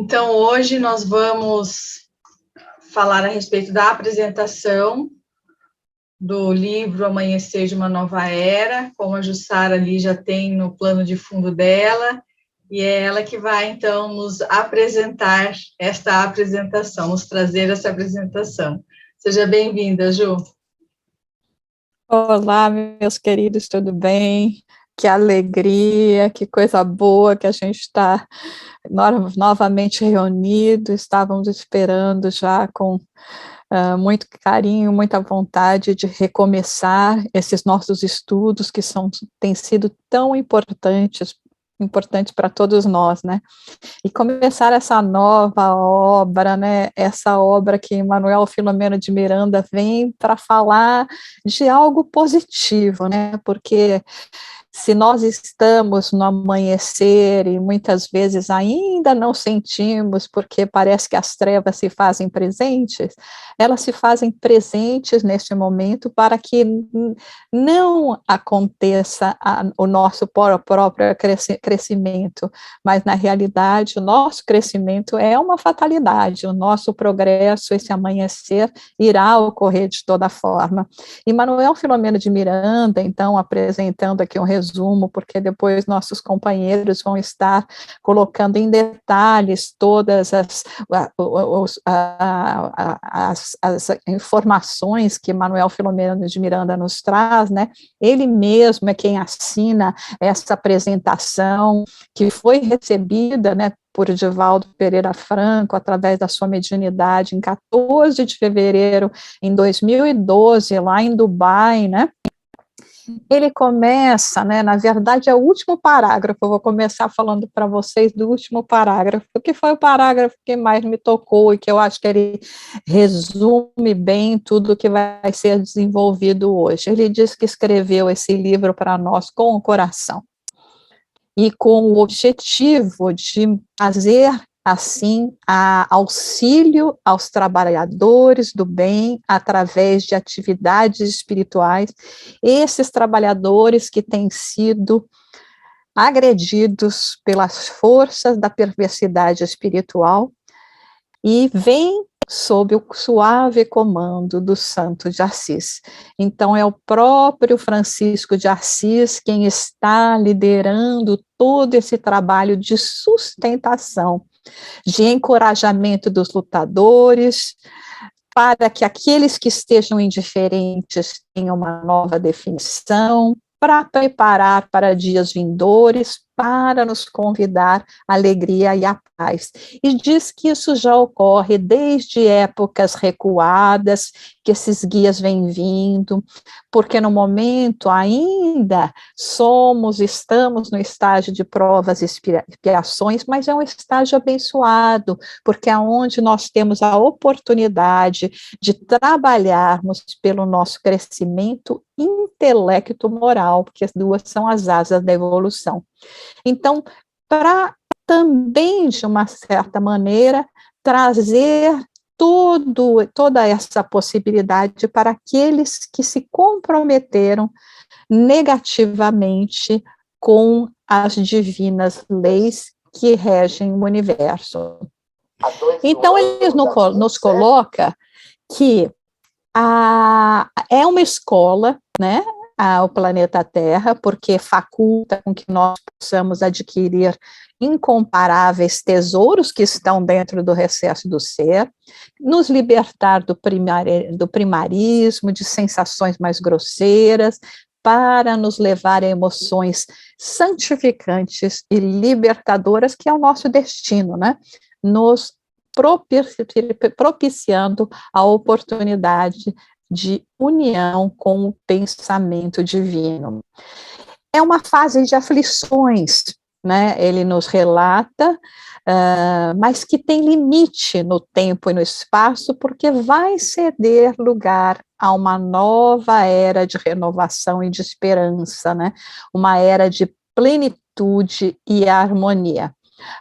Então, hoje nós vamos falar a respeito da apresentação do livro Amanhecer de uma Nova Era, como a Jussara ali já tem no plano de fundo dela, e é ela que vai, então, nos apresentar esta apresentação, nos trazer essa apresentação. Seja bem-vinda, Ju. Olá, meus queridos, tudo bem? Que alegria, que coisa boa que a gente está novamente reunido. Estávamos esperando já com muito carinho, muita vontade de recomeçar esses nossos estudos que têm sido tão importantes para todos nós, né? E começar essa nova obra, né? Essa obra que Manuel Filomeno de Miranda vem para falar de algo positivo, né? Porque se nós estamos no amanhecer e muitas vezes ainda não sentimos, porque parece que as trevas se fazem presentes, elas se fazem presentes neste momento para que não aconteça o nosso próprio crescimento, mas na realidade o nosso crescimento é uma fatalidade, o nosso progresso, esse amanhecer, irá ocorrer de toda forma. E Manuel Filomeno de Miranda, então, apresentando aqui um resumo, porque depois nossos companheiros vão estar colocando em detalhes todas as informações que Manuel Filomeno de Miranda nos traz, né? Ele mesmo é quem assina essa apresentação, que foi recebida, né, por Divaldo Pereira Franco, através da sua mediunidade, em 14 de fevereiro de 2012, lá em Dubai, né? Ele começa, né, na verdade é o último parágrafo, eu vou começar falando para vocês do último parágrafo, que foi o parágrafo que mais me tocou e que eu acho que ele resume bem tudo que vai ser desenvolvido hoje. Ele diz que escreveu esse livro para nós com o coração e com o objetivo de fazer assim, auxílio aos trabalhadores do bem através de atividades espirituais, esses trabalhadores que têm sido agredidos pelas forças da perversidade espiritual e vêm sob o suave comando do Santo de Assis. Então, é o próprio Francisco de Assis quem está liderando todo esse trabalho de sustentação, de encorajamento dos lutadores, para que aqueles que estejam indiferentes tenham uma nova definição, para preparar para dias vindores, para nos convidar à alegria e à paz. E diz que isso já ocorre desde épocas recuadas, que esses guias vêm vindo, porque no momento ainda estamos no estágio de provas e expiações, mas é um estágio abençoado, porque é onde nós temos a oportunidade de trabalharmos pelo nosso crescimento intelecto-moral, porque as duas são as asas da evolução. Então, para também, de uma certa maneira, trazer toda essa possibilidade para aqueles que se comprometeram negativamente com as divinas leis que regem o universo. Então, ele nos coloca que é uma escola, né, ao planeta Terra, porque faculta com que nós possamos adquirir incomparáveis tesouros que estão dentro do recesso do ser, nos libertar do primarismo, de sensações mais grosseiras, para nos levar a emoções santificantes e libertadoras, que é o nosso destino, né? Nos propiciando a oportunidade de união com o pensamento divino. É uma fase de aflições, né? Ele nos relata, mas que tem limite no tempo e no espaço, porque vai ceder lugar a uma nova era de renovação e de esperança, né? Uma era de plenitude e harmonia.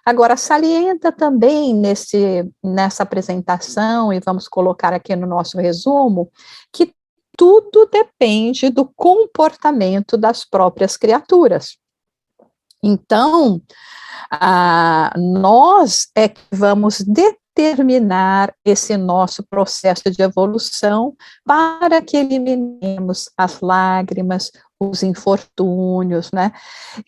Agora, salienta também nessa apresentação, e vamos colocar aqui no nosso resumo, que tudo depende do comportamento das próprias criaturas. Então, nós é que vamos determinar esse nosso processo de evolução para que eliminemos as lágrimas, os infortúnios, né?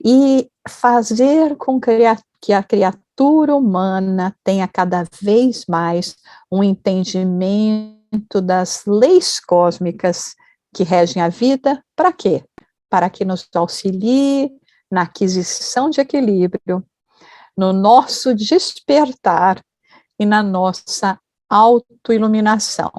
E fazer com que a criatura humana tenha cada vez mais um entendimento das leis cósmicas que regem a vida. Para quê? Para que nos auxilie na aquisição de equilíbrio, no nosso despertar e na nossa autoiluminação.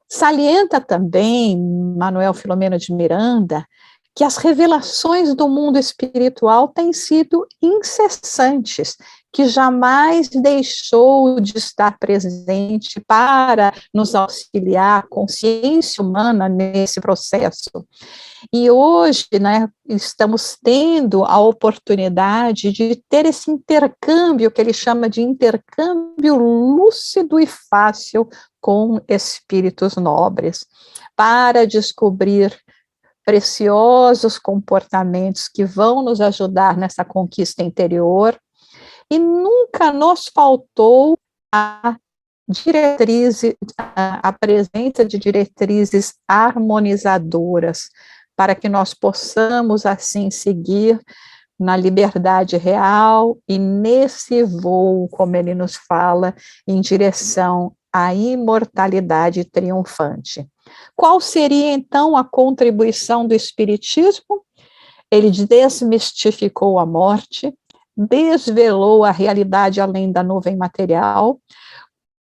Salienta também Manuel Filomeno de Miranda que as revelações do mundo espiritual têm sido incessantes, que jamais deixou de estar presente para nos auxiliar a consciência humana nesse processo. E hoje, né, estamos tendo a oportunidade de ter esse intercâmbio, que ele chama de intercâmbio lúcido e fácil com espíritos nobres, para descobrir preciosos comportamentos que vão nos ajudar nessa conquista interior, e nunca nos faltou a presença de diretrizes harmonizadoras, para que nós possamos, assim, seguir na liberdade real e nesse voo, como ele nos fala, em direção à imortalidade triunfante. Qual seria, então, a contribuição do Espiritismo? Ele desmistificou a morte, desvelou a realidade além da nuvem material,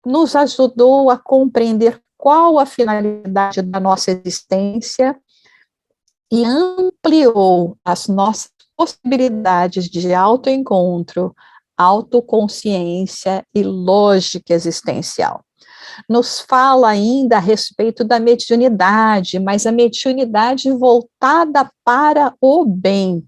nos ajudou a compreender qual a finalidade da nossa existência e ampliou as nossas possibilidades de autoencontro, autoconsciência e lógica existencial. Nos fala ainda a respeito da mediunidade, mas a mediunidade voltada para o bem.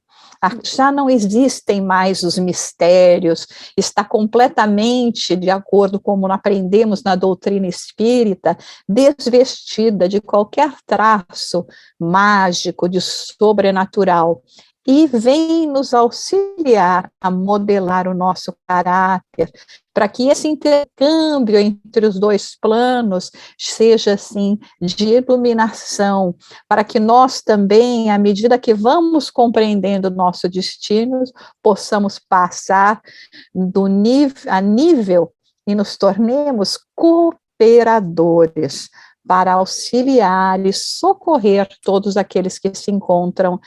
Já não existem mais os mistérios, está completamente, de acordo com como aprendemos na doutrina espírita, desvestida de qualquer traço mágico, de sobrenatural, e vem nos auxiliar a modelar o nosso caráter, para que esse intercâmbio entre os dois planos seja, assim, de iluminação, para que nós também, à medida que vamos compreendendo o nosso destino, possamos passar a nível e nos tornemos cooperadores para auxiliar e socorrer todos aqueles que se encontram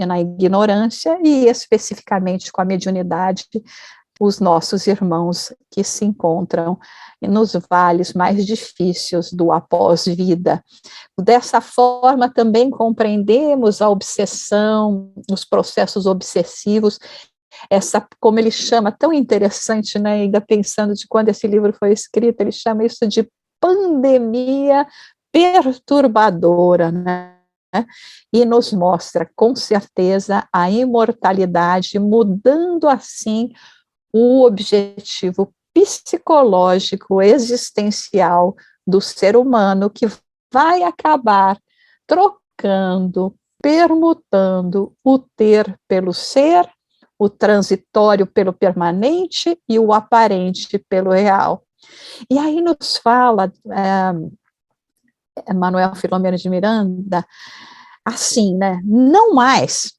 na ignorância e especificamente com a mediunidade, os nossos irmãos que se encontram nos vales mais difíceis do após-vida. Dessa forma, também compreendemos a obsessão, os processos obsessivos, essa, como ele chama, tão interessante, né, ainda pensando de quando esse livro foi escrito, ele chama isso de pandemia perturbadora, né? E nos mostra, com certeza, a imortalidade, mudando assim o objetivo psicológico, existencial do ser humano, que vai acabar trocando, permutando o ter pelo ser, o transitório pelo permanente e o aparente pelo real. E aí nos fala Manuel Filomeno de Miranda, assim, né, não mais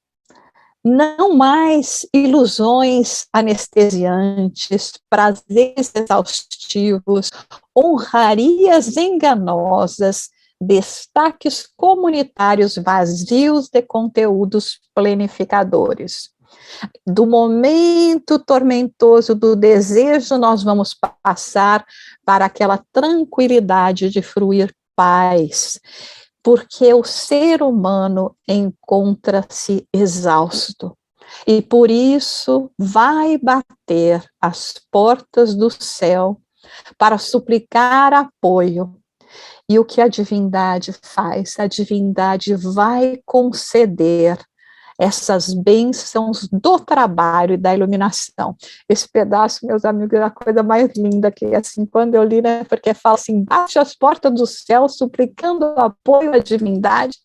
ilusões anestesiantes, prazeres exaustivos, honrarias enganosas, destaques comunitários vazios de conteúdos planificadores. Do momento tormentoso do desejo, nós vamos passar para aquela tranquilidade de fruir paz, porque o ser humano encontra-se exausto e por isso vai bater às portas do céu para suplicar apoio. E o que a divindade faz? A divindade vai conceder essas bênçãos do trabalho e da iluminação. Esse pedaço, meus amigos, é a coisa mais linda, que assim, quando eu li, né, porque fala assim, bate as portas do céu, suplicando apoio à divindade,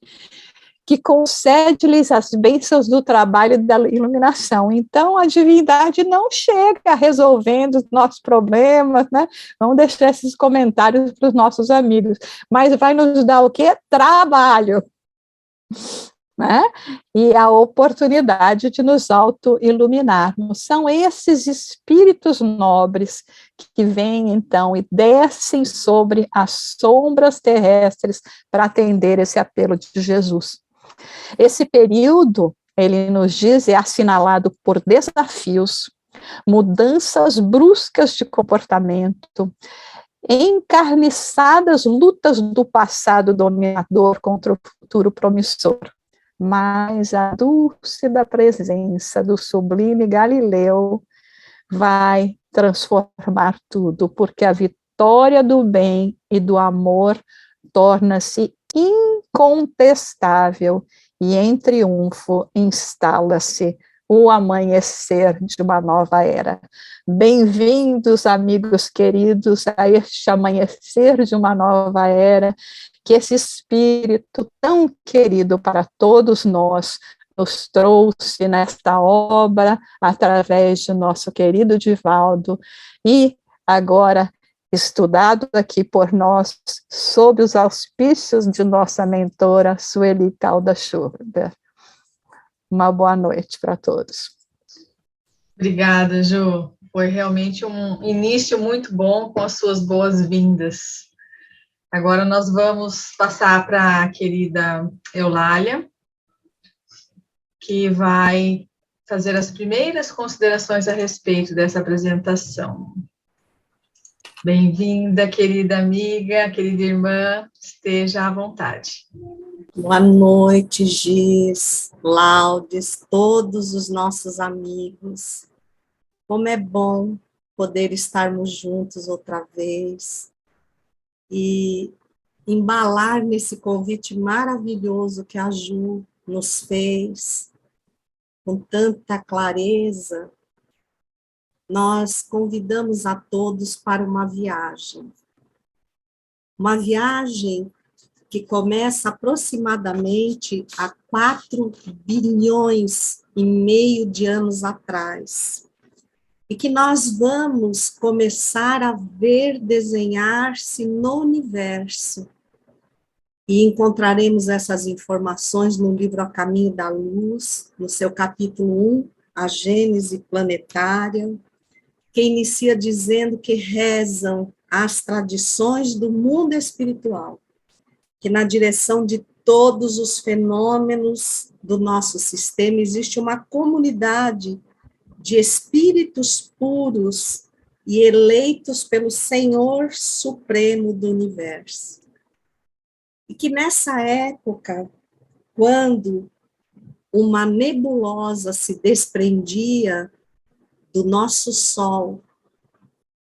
que concede-lhes as bênçãos do trabalho e da iluminação. Então, a divindade não chega resolvendo os nossos problemas, né? Vamos deixar esses comentários para os nossos amigos, mas vai nos dar o quê? Trabalho, né? E a oportunidade de nos auto-iluminarmos. São esses espíritos nobres que vêm, então, e descem sobre as sombras terrestres para atender esse apelo de Jesus. Esse período, ele nos diz, é assinalado por desafios, mudanças bruscas de comportamento, encarniçadas lutas do passado dominador contra o futuro promissor. Mas a dúlcida presença do sublime Galileu vai transformar tudo, porque a vitória do bem e do amor torna-se incontestável e em triunfo instala-se o amanhecer de uma nova era. Bem-vindos, amigos queridos, a este amanhecer de uma nova era, que esse espírito tão querido para todos nós nos trouxe nesta obra, através de nosso querido Divaldo, e agora estudado aqui por nós, sob os auspícios de nossa mentora, Sueli Caldas Schurber. Uma boa noite para todos. Obrigada, Ju. Foi realmente um início muito bom com as suas boas-vindas. Agora nós vamos passar para a querida Eulália, que vai fazer as primeiras considerações a respeito dessa apresentação. Bem-vinda, querida amiga, querida irmã, esteja à vontade. Boa noite, Gis, Laudes, todos os nossos amigos. Como é bom poder estarmos juntos outra vez e embalar nesse convite maravilhoso que a Ju nos fez, com tanta clareza. Nós convidamos a todos para uma viagem que começa aproximadamente há 4 bilhões e meio de anos atrás, e que nós vamos começar a ver desenhar-se no universo, e encontraremos essas informações no livro A Caminho da Luz, no seu capítulo 1, A Gênese Planetária, que inicia dizendo que rezam as tradições do mundo espiritual, que na direção de todos os fenômenos do nosso sistema existe uma comunidade de espíritos puros e eleitos pelo Senhor Supremo do Universo. E que nessa época, quando uma nebulosa se desprendia do nosso Sol,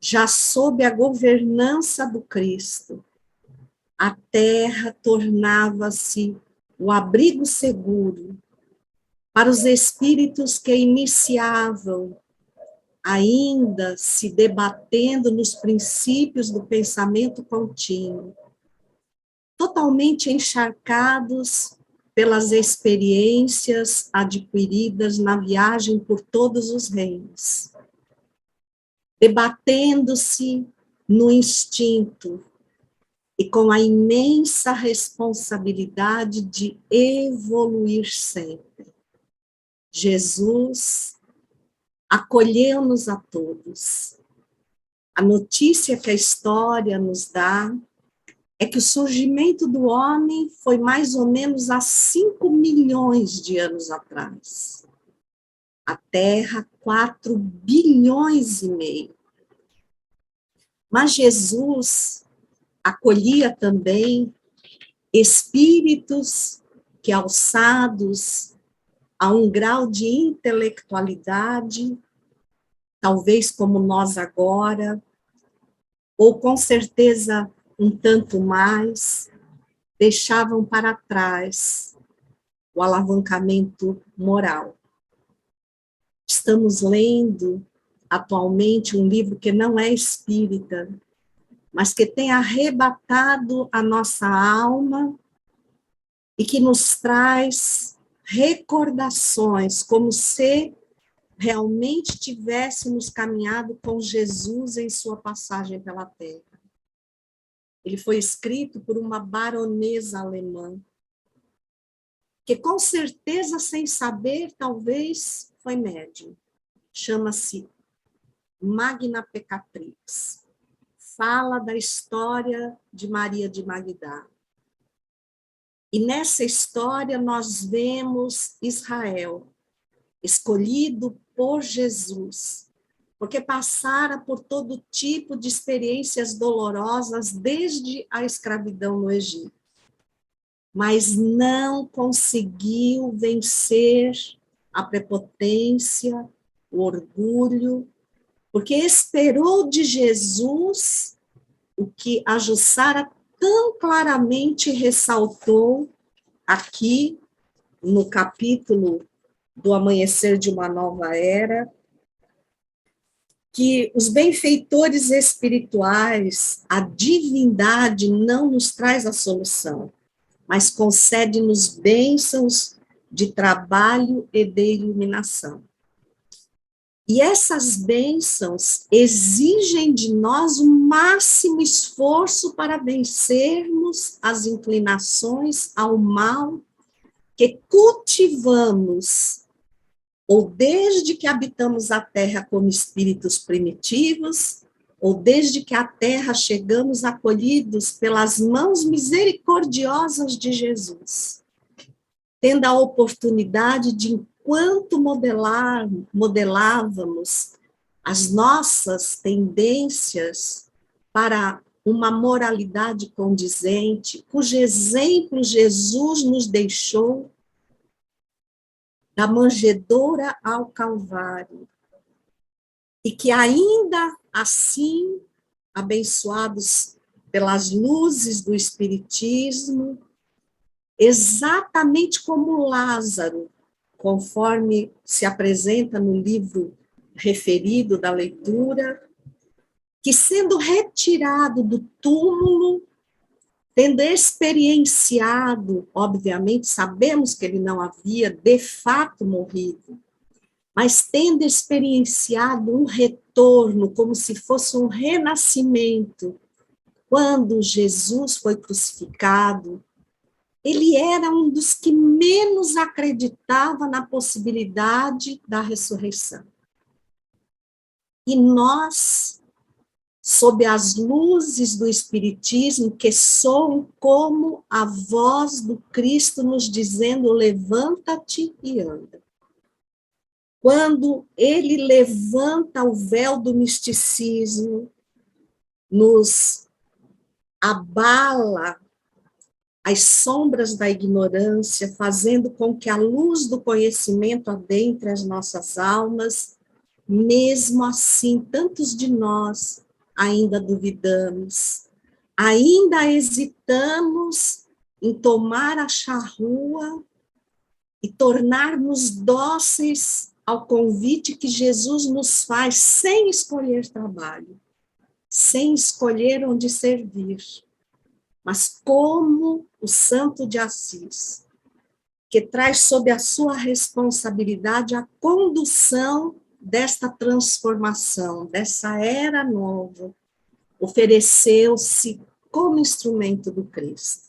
já sob a governança do Cristo, a Terra tornava-se o abrigo seguro para os espíritos que iniciavam, ainda se debatendo nos princípios do pensamento contínuo, totalmente encharcados pelas experiências adquiridas na viagem por todos os reinos, debatendo-se no instinto e com a imensa responsabilidade de evoluir sempre. Jesus acolheu-nos a todos. A notícia que a história nos dá é que o surgimento do homem foi mais ou menos há 5 milhões de anos atrás. A Terra, 4 bilhões e meio. Mas Jesus acolhia também espíritos que, alçados a um grau de intelectualidade, talvez como nós agora, ou com certeza um tanto mais, deixavam para trás o alavancamento moral. Estamos lendo atualmente um livro que não é espírita, mas que tem arrebatado a nossa alma e que nos traz recordações, como se realmente tivéssemos caminhado com Jesus em sua passagem pela Terra. Ele foi escrito por uma baronesa alemã, que com certeza, sem saber, talvez foi médium. Chama-se Magna Peccatrix. Fala da história de Maria de Magdá. E nessa história nós vemos Israel, escolhido por Jesus, porque passara por todo tipo de experiências dolorosas desde a escravidão no Egito, mas não conseguiu vencer a prepotência, o orgulho, porque esperou de Jesus o que a Jussara tão claramente ressaltou aqui no capítulo do Amanhecer de uma Nova Era, que os benfeitores espirituais, a divindade não nos traz a solução, mas concede-nos bênçãos de trabalho e de iluminação. E essas bênçãos exigem de nós o máximo esforço para vencermos as inclinações ao mal que cultivamos, ou desde que habitamos a terra como espíritos primitivos, ou desde que à terra chegamos acolhidos pelas mãos misericordiosas de Jesus, tendo a oportunidade de, enquanto modelávamos as nossas tendências para uma moralidade condizente, cujo exemplo Jesus nos deixou, da manjedoura ao Calvário, e que ainda assim, abençoados pelas luzes do Espiritismo, exatamente como Lázaro, conforme se apresenta no livro referido da leitura, que sendo retirado do túmulo, tendo experienciado, obviamente, sabemos que ele não havia de fato morrido, mas tendo experienciado um retorno, como se fosse um renascimento, quando Jesus foi crucificado, ele era um dos que menos acreditava na possibilidade da ressurreição. E nós, sob as luzes do Espiritismo, que soam como a voz do Cristo nos dizendo: levanta-te e anda. Quando ele levanta o véu do misticismo, nos abala as sombras da ignorância, fazendo com que a luz do conhecimento adentre as nossas almas, mesmo assim, tantos de nós ainda duvidamos, ainda hesitamos em tomar a charrua e tornar-nos dóceis ao convite que Jesus nos faz, sem escolher trabalho, sem escolher onde servir, mas como o Santo de Assis, que traz sob a sua responsabilidade a condução desta transformação, dessa era nova, ofereceu-se como instrumento do Cristo.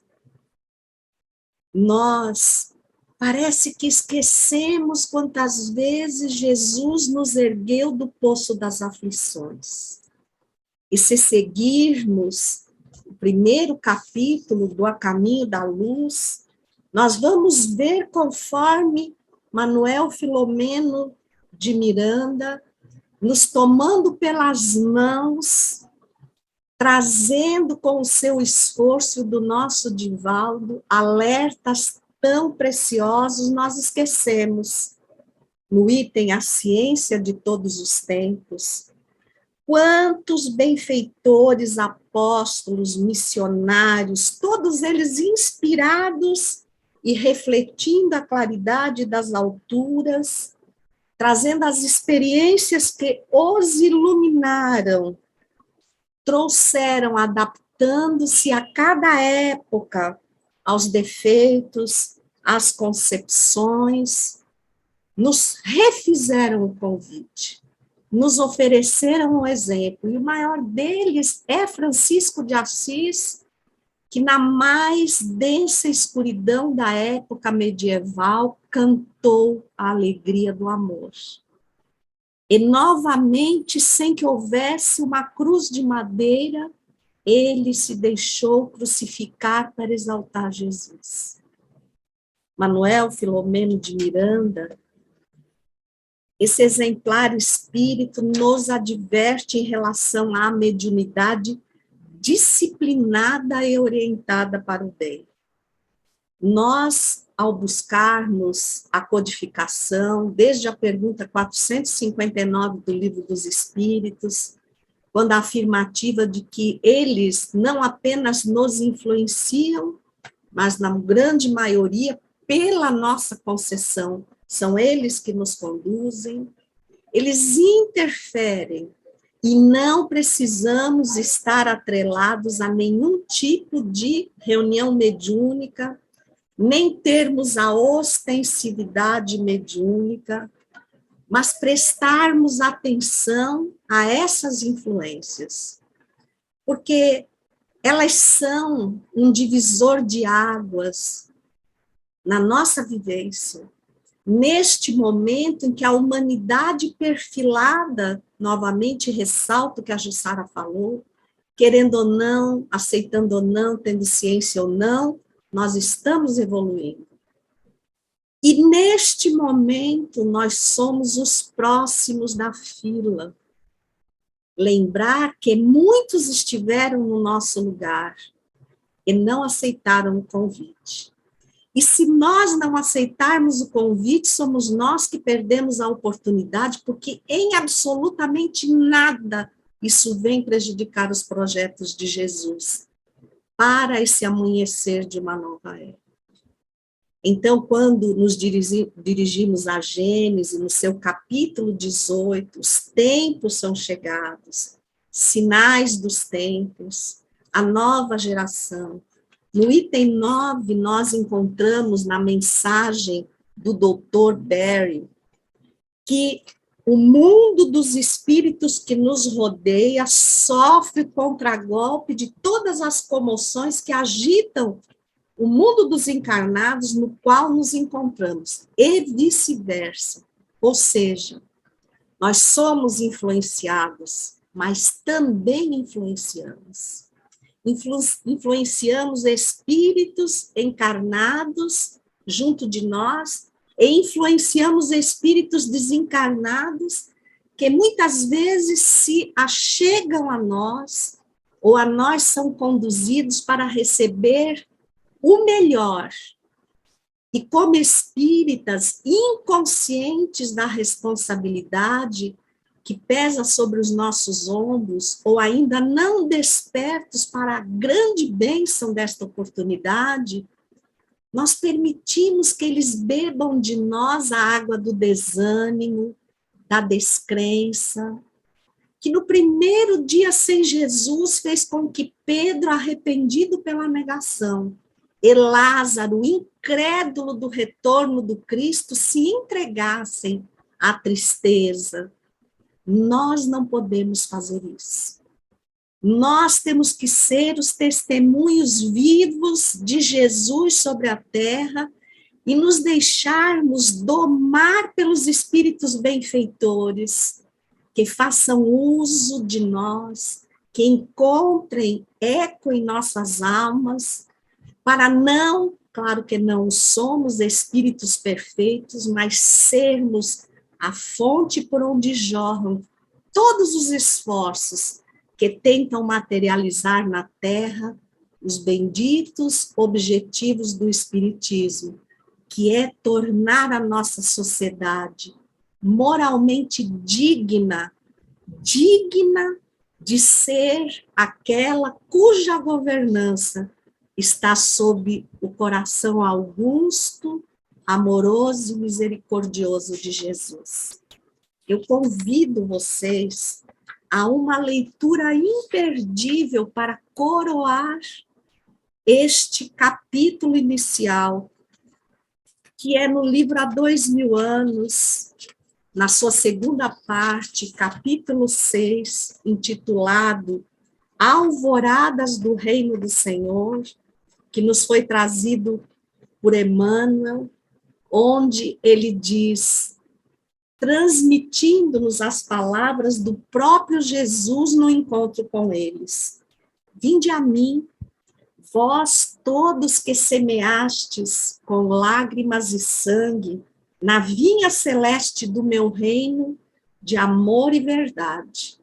Nós parece que esquecemos quantas vezes Jesus nos ergueu do poço das aflições. E se seguirmos o primeiro capítulo do A Caminho da Luz, nós vamos ver, conforme Manuel Filomeno de Miranda, nos tomando pelas mãos, trazendo com o seu esforço do nosso Divaldo alertas tão preciosos, nós esquecemos. No item A Ciência de Todos os Tempos, quantos benfeitores, apóstolos, missionários, todos eles inspirados e refletindo a claridade das alturas, trazendo as experiências que os iluminaram, trouxeram, adaptando-se a cada época, aos defeitos, às concepções, nos refizeram o convite, nos ofereceram um exemplo, e o maior deles é Francisco de Assis, que na mais densa escuridão da época medieval cantou a alegria do amor. E novamente, sem que houvesse uma cruz de madeira, ele se deixou crucificar para exaltar Jesus. Manuel Filomeno de Miranda, esse exemplar espírito nos adverte em relação à mediunidade disciplinada e orientada para o bem. Nós, ao buscarmos a codificação, desde a pergunta 459 do Livro dos Espíritos, quando a afirmativa de que eles não apenas nos influenciam, mas na grande maioria, pela nossa concessão, são eles que nos conduzem, eles interferem, e não precisamos estar atrelados a nenhum tipo de reunião mediúnica, nem termos a ostensividade mediúnica, mas prestarmos atenção a essas influências, porque elas são um divisor de águas na nossa vivência, neste momento em que a humanidade perfilada, novamente ressalto o que a Jussara falou, querendo ou não, aceitando ou não, tendo ciência ou não, nós estamos evoluindo. E neste momento nós somos os próximos da fila. Lembrar que muitos estiveram no nosso lugar e não aceitaram o convite. E se nós não aceitarmos o convite, somos nós que perdemos a oportunidade, porque em absolutamente nada isso vem prejudicar os projetos de Jesus para esse amanhecer de uma nova era. Então, quando nos dirigimos a Gênesis, no seu capítulo 18, os tempos são chegados, sinais dos tempos, a nova geração. No item 9, nós encontramos na mensagem do Dr. Barry que o mundo dos espíritos que nos rodeia sofre contragolpe de todas as comoções que agitam o mundo dos encarnados no qual nos encontramos, e vice-versa. Ou seja, nós somos influenciados, mas também influenciamos. Influenciamos espíritos encarnados junto de nós, e influenciamos espíritos desencarnados que muitas vezes se achegam a nós, ou a nós são conduzidos para receber o melhor. E como espíritas inconscientes da responsabilidade que pesa sobre os nossos ombros, ou ainda não despertos para a grande bênção desta oportunidade, nós permitimos que eles bebam de nós a água do desânimo, da descrença, que no primeiro dia sem Jesus fez com que Pedro, arrependido pela negação, e Lázaro, incrédulo do retorno do Cristo, se entregassem à tristeza. Nós não podemos fazer isso. Nós temos que ser os testemunhos vivos de Jesus sobre a terra e nos deixarmos domar pelos espíritos benfeitores, que façam uso de nós, que encontrem eco em nossas almas, para não, claro que não somos espíritos perfeitos, mas sermos a fonte por onde jorram todos os esforços que tentam materializar na Terra os benditos objetivos do Espiritismo, que é tornar a nossa sociedade moralmente digna de ser aquela cuja governança está sob o coração augusto, amoroso e misericordioso de Jesus. Eu convido vocês a uma leitura imperdível para coroar este capítulo inicial, que é no livro Há 2000 anos, na sua segunda parte, capítulo 6, intitulado Alvoradas do Reino do Senhor, que nos foi trazido por Emmanuel, onde ele diz, transmitindo-nos as palavras do próprio Jesus no encontro com eles. Vinde a mim, vós todos que semeastes com lágrimas e sangue na vinha celeste do meu reino de amor e verdade,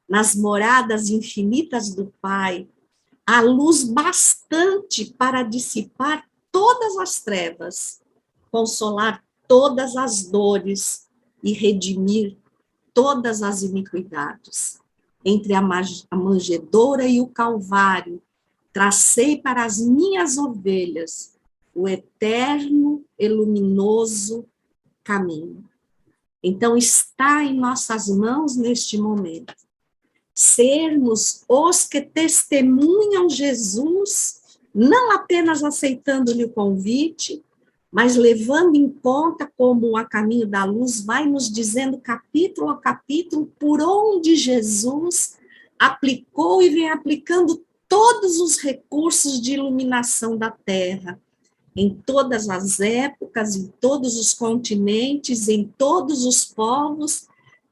nas moradas infinitas do Pai, há luz bastante para dissipar todas as trevas, consolar todas as dores e redimir todas as iniquidades. Entre a manjedoura e o Calvário, tracei para as minhas ovelhas o eterno e luminoso caminho. Então, está em nossas mãos neste momento sermos os que testemunham Jesus, não apenas aceitando-lhe o convite, mas levando em conta como a Caminho da Luz vai nos dizendo capítulo a capítulo por onde Jesus aplicou e vem aplicando todos os recursos de iluminação da Terra, em todas as épocas, em todos os continentes, em todos os povos,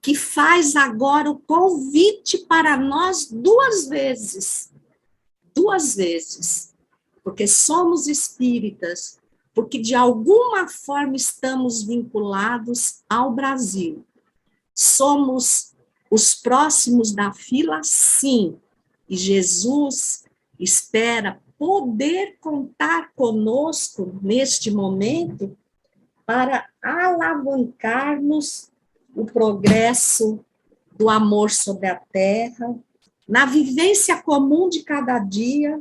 que faz agora o convite para nós duas vezes, porque somos espíritas, porque de alguma forma estamos vinculados ao Brasil. Somos os próximos da fila, sim, e Jesus espera poder contar conosco neste momento para alavancarmos o progresso do amor sobre a terra, na vivência comum de cada dia,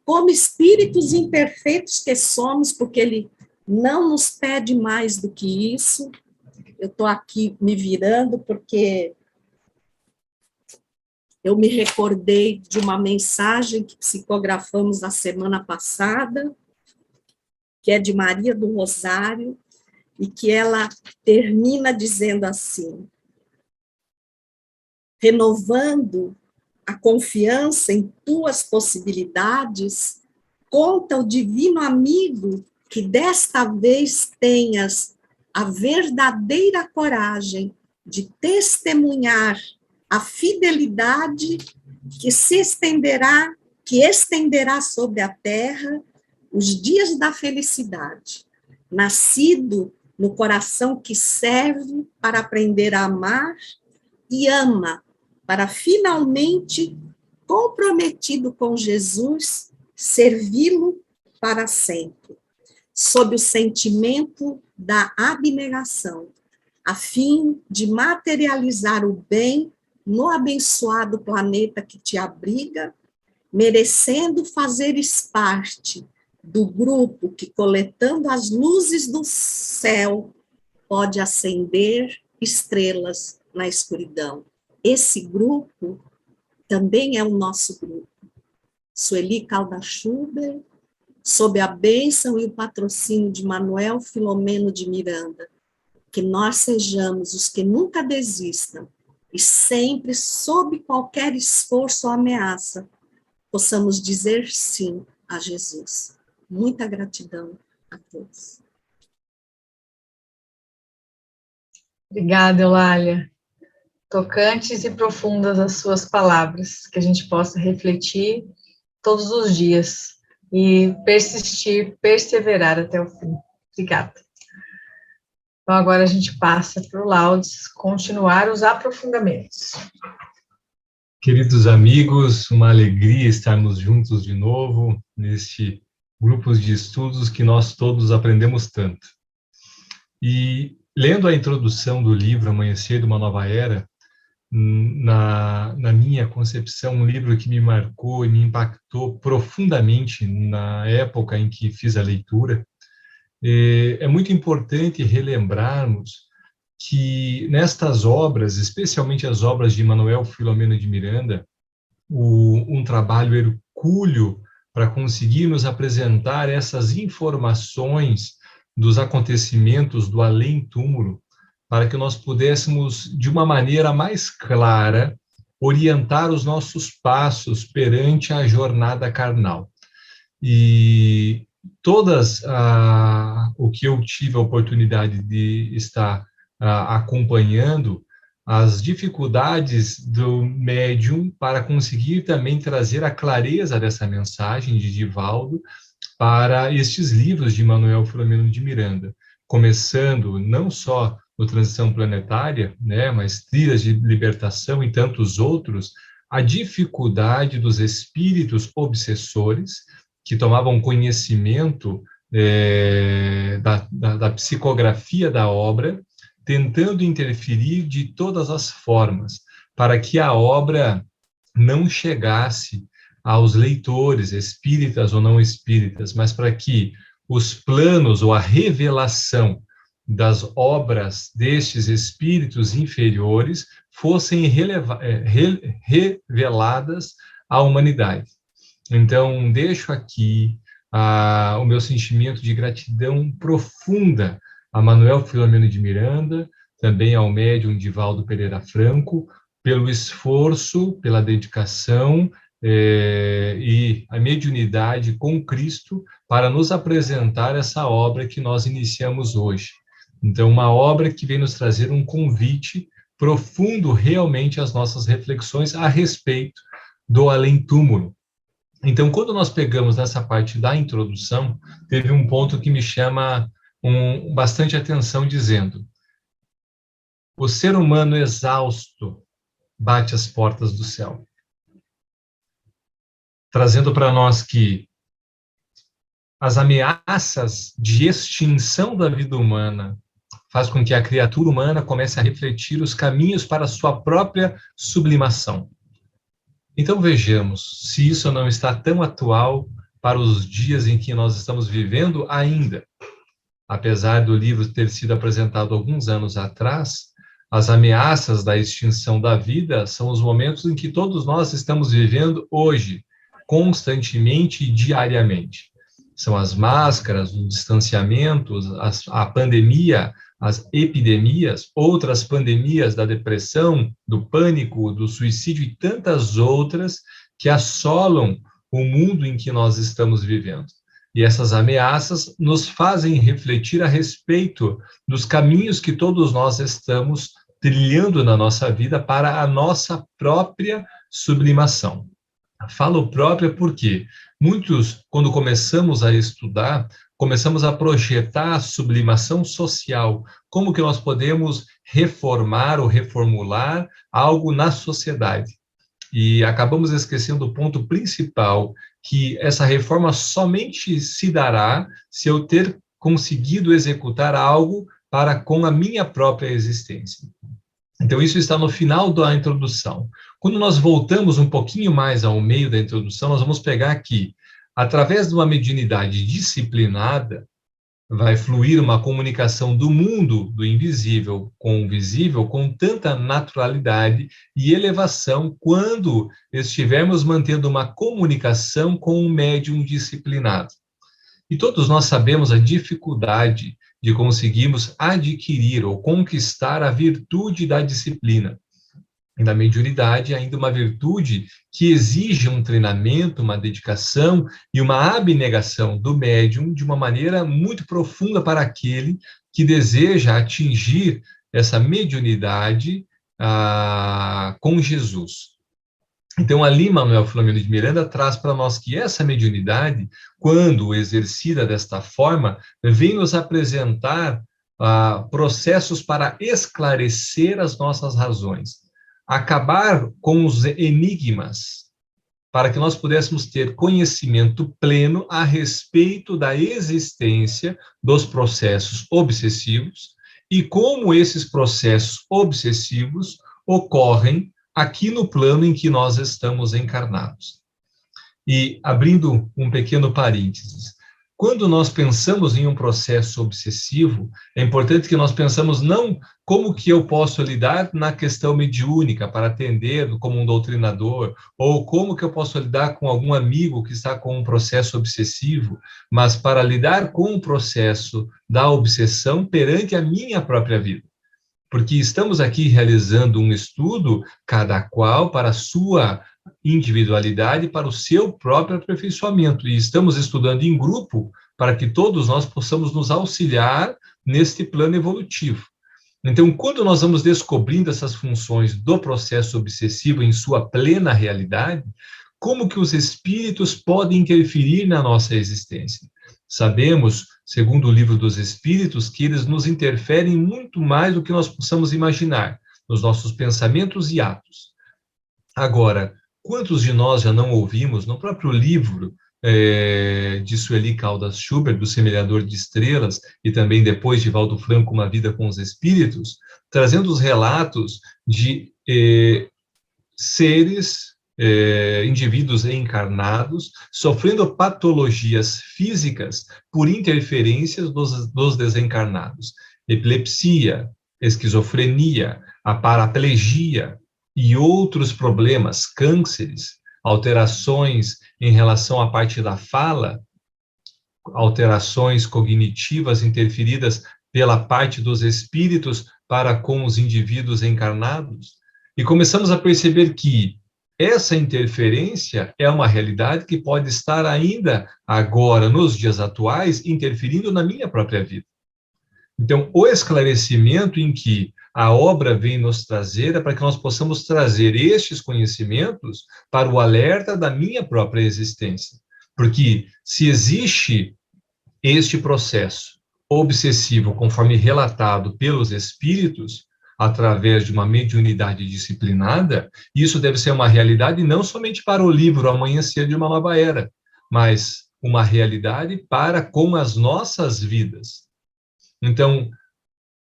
como espíritos imperfeitos que somos, porque Ele não nos pede mais do que isso. Eu estou aqui me virando porque eu me recordei de uma mensagem que psicografamos a semana passada, que é de Maria do Rosário, e que ela termina dizendo assim, renovando a confiança em tuas possibilidades, conta o divino amigo que desta vez tenhas a verdadeira coragem de testemunhar a fidelidade que estenderá sobre a terra os dias da felicidade, nascido no coração que serve para aprender a amar e ama para finalmente, comprometido com Jesus, servi-lo para sempre, sob o sentimento da abnegação, a fim de materializar o bem no abençoado planeta que te abriga, merecendo fazeres parte do grupo que, coletando as luzes do céu, pode acender estrelas na escuridão. Esse grupo também é o nosso grupo. Sueli Calda Schubert, sob a bênção e o patrocínio de Manuel Filomeno de Miranda, que nós sejamos os que nunca desistam e sempre, sob qualquer esforço ou ameaça, possamos dizer sim a Jesus. Muita gratidão a todos. Obrigada, Eulália. Tocantes e profundas as suas palavras, que a gente possa refletir todos os dias e persistir, perseverar até o fim. Obrigada. Então, agora a gente passa para o Laudes, continuar os aprofundamentos. Queridos amigos, uma alegria estarmos juntos de novo neste grupo de estudos que nós todos aprendemos tanto. E lendo a introdução do livro Amanhecer de uma Nova Era, na minha concepção, um livro que me marcou e me impactou profundamente na época em que fiz a leitura, é muito importante relembrarmos que nestas obras, especialmente as obras de Manuel Filomeno de Miranda, um trabalho hercúleo para conseguirmos apresentar essas informações dos acontecimentos do além-túmulo, para que nós pudéssemos, de uma maneira mais clara, orientar os nossos passos perante a jornada carnal. E o que eu tive a oportunidade de estar acompanhando, as dificuldades do médium para conseguir também trazer a clareza dessa mensagem de Divaldo para estes livros de Manuel Filomeno de Miranda, começando não só no Transição Planetária, né, mas Trilhas de Libertação e tantos outros, a dificuldade dos espíritos obsessores que tomavam conhecimento da psicografia da obra, tentando interferir de todas as formas, para que a obra não chegasse aos leitores, espíritas ou não espíritas, mas para que os planos ou a revelação das obras destes espíritos inferiores fossem reveladas à humanidade. Então, deixo aqui o meu sentimento de gratidão profunda a Manuel Filomeno de Miranda, também ao médium Divaldo Pereira Franco, pelo esforço, pela dedicação e a mediunidade com Cristo para nos apresentar essa obra que nós iniciamos hoje. Então, uma obra que vem nos trazer um convite profundo realmente às nossas reflexões a respeito do além-túmulo. Então, quando nós pegamos nessa parte da introdução, teve um ponto que me chama bastante atenção, dizendo: o ser humano exausto bate as portas do céu, trazendo para nós que as ameaças de extinção da vida humana faz com que a criatura humana comece a refletir os caminhos para a sua própria sublimação. Então vejamos se isso não está tão atual para os dias em que nós estamos vivendo ainda. Apesar do livro ter sido apresentado alguns anos atrás, as ameaças da extinção da vida são os momentos em que todos nós estamos vivendo hoje, constantemente e diariamente. São as máscaras, os distanciamentos, a pandemia, as epidemias, outras pandemias da depressão, do pânico, do suicídio e tantas outras que assolam o mundo em que nós estamos vivendo. E essas ameaças nos fazem refletir a respeito dos caminhos que todos nós estamos trilhando na nossa vida para a nossa própria sublimação. Falo própria porque muitos, quando começamos a estudar, começamos a projetar a sublimação social, como que nós podemos reformar ou reformular algo na sociedade. E acabamos esquecendo o ponto principal, que essa reforma somente se dará se eu ter conseguido executar algo para com a minha própria existência. Então, isso está no final da introdução. Quando nós voltamos um pouquinho mais ao meio da introdução, nós vamos pegar aqui, através de uma mediunidade disciplinada, vai fluir uma comunicação do mundo do invisível com o visível com tanta naturalidade e elevação quando estivermos mantendo uma comunicação com um médium disciplinado. E todos nós sabemos a dificuldade de conseguirmos adquirir ou conquistar a virtude da disciplina. E na mediunidade, ainda uma virtude que exige um treinamento, uma dedicação e uma abnegação do médium de uma maneira muito profunda para aquele que deseja atingir essa mediunidade com Jesus. Então, ali, Manuel Filomeno de Miranda traz para nós que essa mediunidade, quando exercida desta forma, vem nos apresentar processos para esclarecer as nossas razões, acabar com os enigmas, para que nós pudéssemos ter conhecimento pleno a respeito da existência dos processos obsessivos e como esses processos obsessivos ocorrem aqui no plano em que nós estamos encarnados. E, abrindo um pequeno parênteses, quando nós pensamos em um processo obsessivo, é importante que nós pensamos não como que eu posso lidar na questão mediúnica para atender como um doutrinador, ou como que eu posso lidar com algum amigo que está com um processo obsessivo, mas para lidar com o processo da obsessão perante a minha própria vida. Porque estamos aqui realizando um estudo, cada qual para a sua individualidade, para o seu próprio aperfeiçoamento. E estamos estudando em grupo para que todos nós possamos nos auxiliar neste plano evolutivo. Então, quando nós vamos descobrindo essas funções do processo obsessivo em sua plena realidade, como que os espíritos podem interferir na nossa existência? Sabemos, segundo o Livro dos Espíritos, que eles nos interferem muito mais do que nós possamos imaginar, nos nossos pensamentos e atos. Agora, quantos de nós já não ouvimos, no próprio livro de Sueli Caldas Schubert, do Semeador de Estrelas, e também depois de Valdo Franco, Uma Vida com os Espíritos, trazendo os relatos de seres, indivíduos encarnados, sofrendo patologias físicas por interferências dos desencarnados. Epilepsia, esquizofrenia, a paraplegia e outros problemas, cânceres, alterações em relação à parte da fala, alterações cognitivas interferidas pela parte dos espíritos para com os indivíduos encarnados. E começamos a perceber que essa interferência é uma realidade que pode estar ainda agora, nos dias atuais, interferindo na minha própria vida. Então, o esclarecimento em que a obra vem nos trazer é para que nós possamos trazer estes conhecimentos para o alerta da minha própria existência. Porque se existe este processo obsessivo, conforme relatado pelos espíritos, através de uma mediunidade disciplinada, isso deve ser uma realidade não somente para o livro Amanhecer de uma Nova Era, mas uma realidade para com as nossas vidas. Então,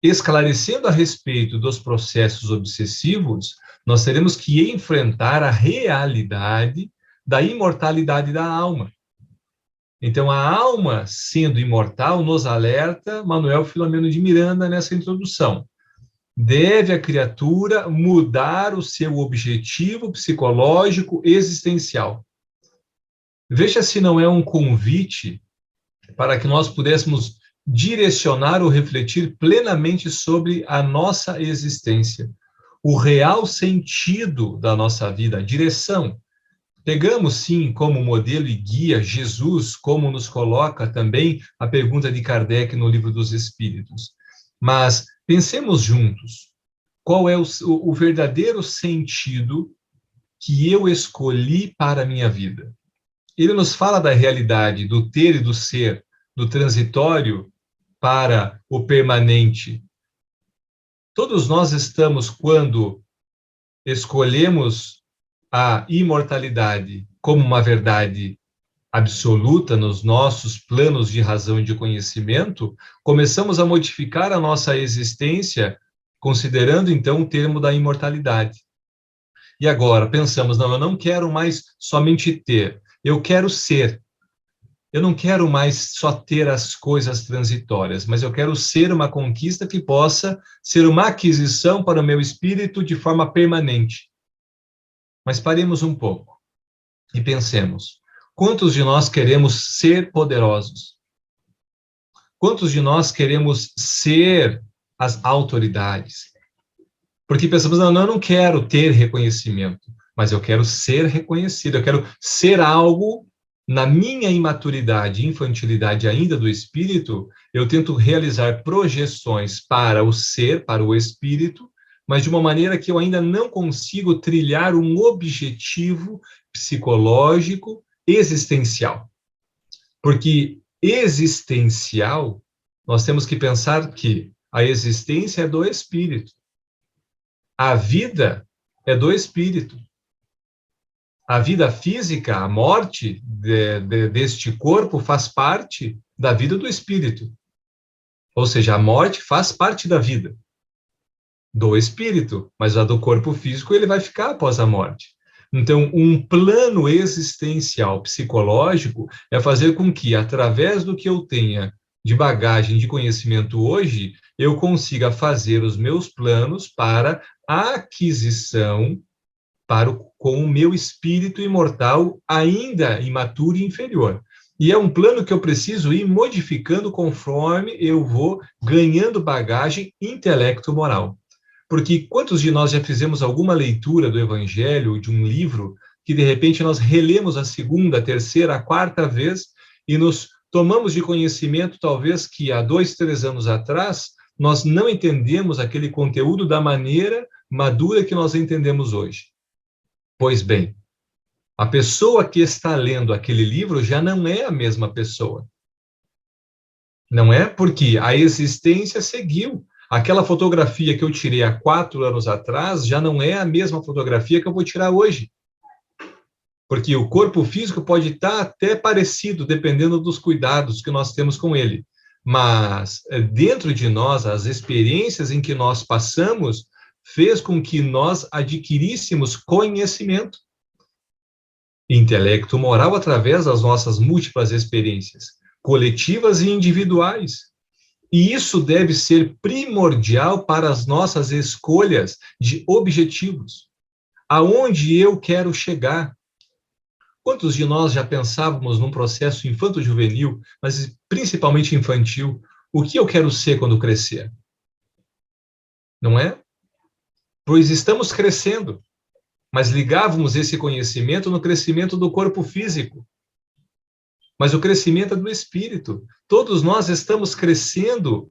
esclarecendo a respeito dos processos obsessivos, nós teremos que enfrentar a realidade da imortalidade da alma. Então, a alma, sendo imortal, nos alerta Manuel Filomeno de Miranda nessa introdução. Deve a criatura mudar o seu objetivo psicológico existencial. Veja se não é um convite para que nós pudéssemos direcionar ou refletir plenamente sobre a nossa existência, o real sentido da nossa vida, a direção. Pegamos, sim, como modelo e guia Jesus, como nos coloca também a pergunta de Kardec no Livro dos Espíritos. Mas pensemos juntos, qual é o verdadeiro sentido que eu escolhi para a minha vida? Ele nos fala da realidade do ter e do ser, do transitório para o permanente. Todos nós estamos, quando escolhemos a imortalidade como uma verdade absoluta nos nossos planos de razão e de conhecimento, começamos a modificar a nossa existência, considerando então o termo da imortalidade. E agora pensamos, não, eu não quero mais somente ter, eu quero ser. Eu não quero mais só ter as coisas transitórias, mas eu quero ser uma conquista que possa ser uma aquisição para o meu espírito de forma permanente. Mas paremos um pouco e pensemos, quantos de nós queremos ser poderosos? Quantos de nós queremos ser as autoridades? Porque pensamos, não, eu não quero ter reconhecimento, mas eu quero ser reconhecido, eu quero ser algo. Na minha imaturidade e infantilidade ainda do espírito, eu tento realizar projeções para o ser, para o espírito, mas de uma maneira que eu ainda não consigo trilhar um objetivo psicológico existencial. Porque existencial, nós temos que pensar que a existência é do espírito. A vida é do espírito. A vida física, a morte deste corpo faz parte da vida do espírito. Ou seja, a morte faz parte da vida do espírito, mas a do corpo físico ele vai ficar após a morte. Então, um plano existencial psicológico é fazer com que, através do que eu tenha de bagagem de conhecimento hoje, eu consiga fazer os meus planos para a aquisição com o meu espírito imortal ainda imaturo e inferior. E é um plano que eu preciso ir modificando conforme eu vou ganhando bagagem intelecto-moral. Porque quantos de nós já fizemos alguma leitura do Evangelho, de um livro, que de repente nós relemos a segunda, a terceira, a quarta vez e nos tomamos de conhecimento, talvez que há 2, 3 anos atrás, nós não entendemos aquele conteúdo da maneira madura que nós entendemos hoje. Pois bem, a pessoa que está lendo aquele livro já não é a mesma pessoa. Não é? Porque a existência seguiu. Aquela fotografia que eu tirei há 4 anos atrás já não é a mesma fotografia que eu vou tirar hoje. Porque o corpo físico pode estar até parecido, dependendo dos cuidados que nós temos com ele. Mas dentro de nós, as experiências em que nós passamos fez com que nós adquiríssemos conhecimento, intelecto moral, através das nossas múltiplas experiências, coletivas e individuais. E isso deve ser primordial para as nossas escolhas de objetivos. Aonde eu quero chegar? Quantos de nós já pensávamos num processo infanto-juvenil, mas principalmente infantil, o que eu quero ser quando crescer? Não é? Pois estamos crescendo, mas ligávamos esse conhecimento no crescimento do corpo físico. Mas o crescimento é do espírito. Todos nós estamos crescendo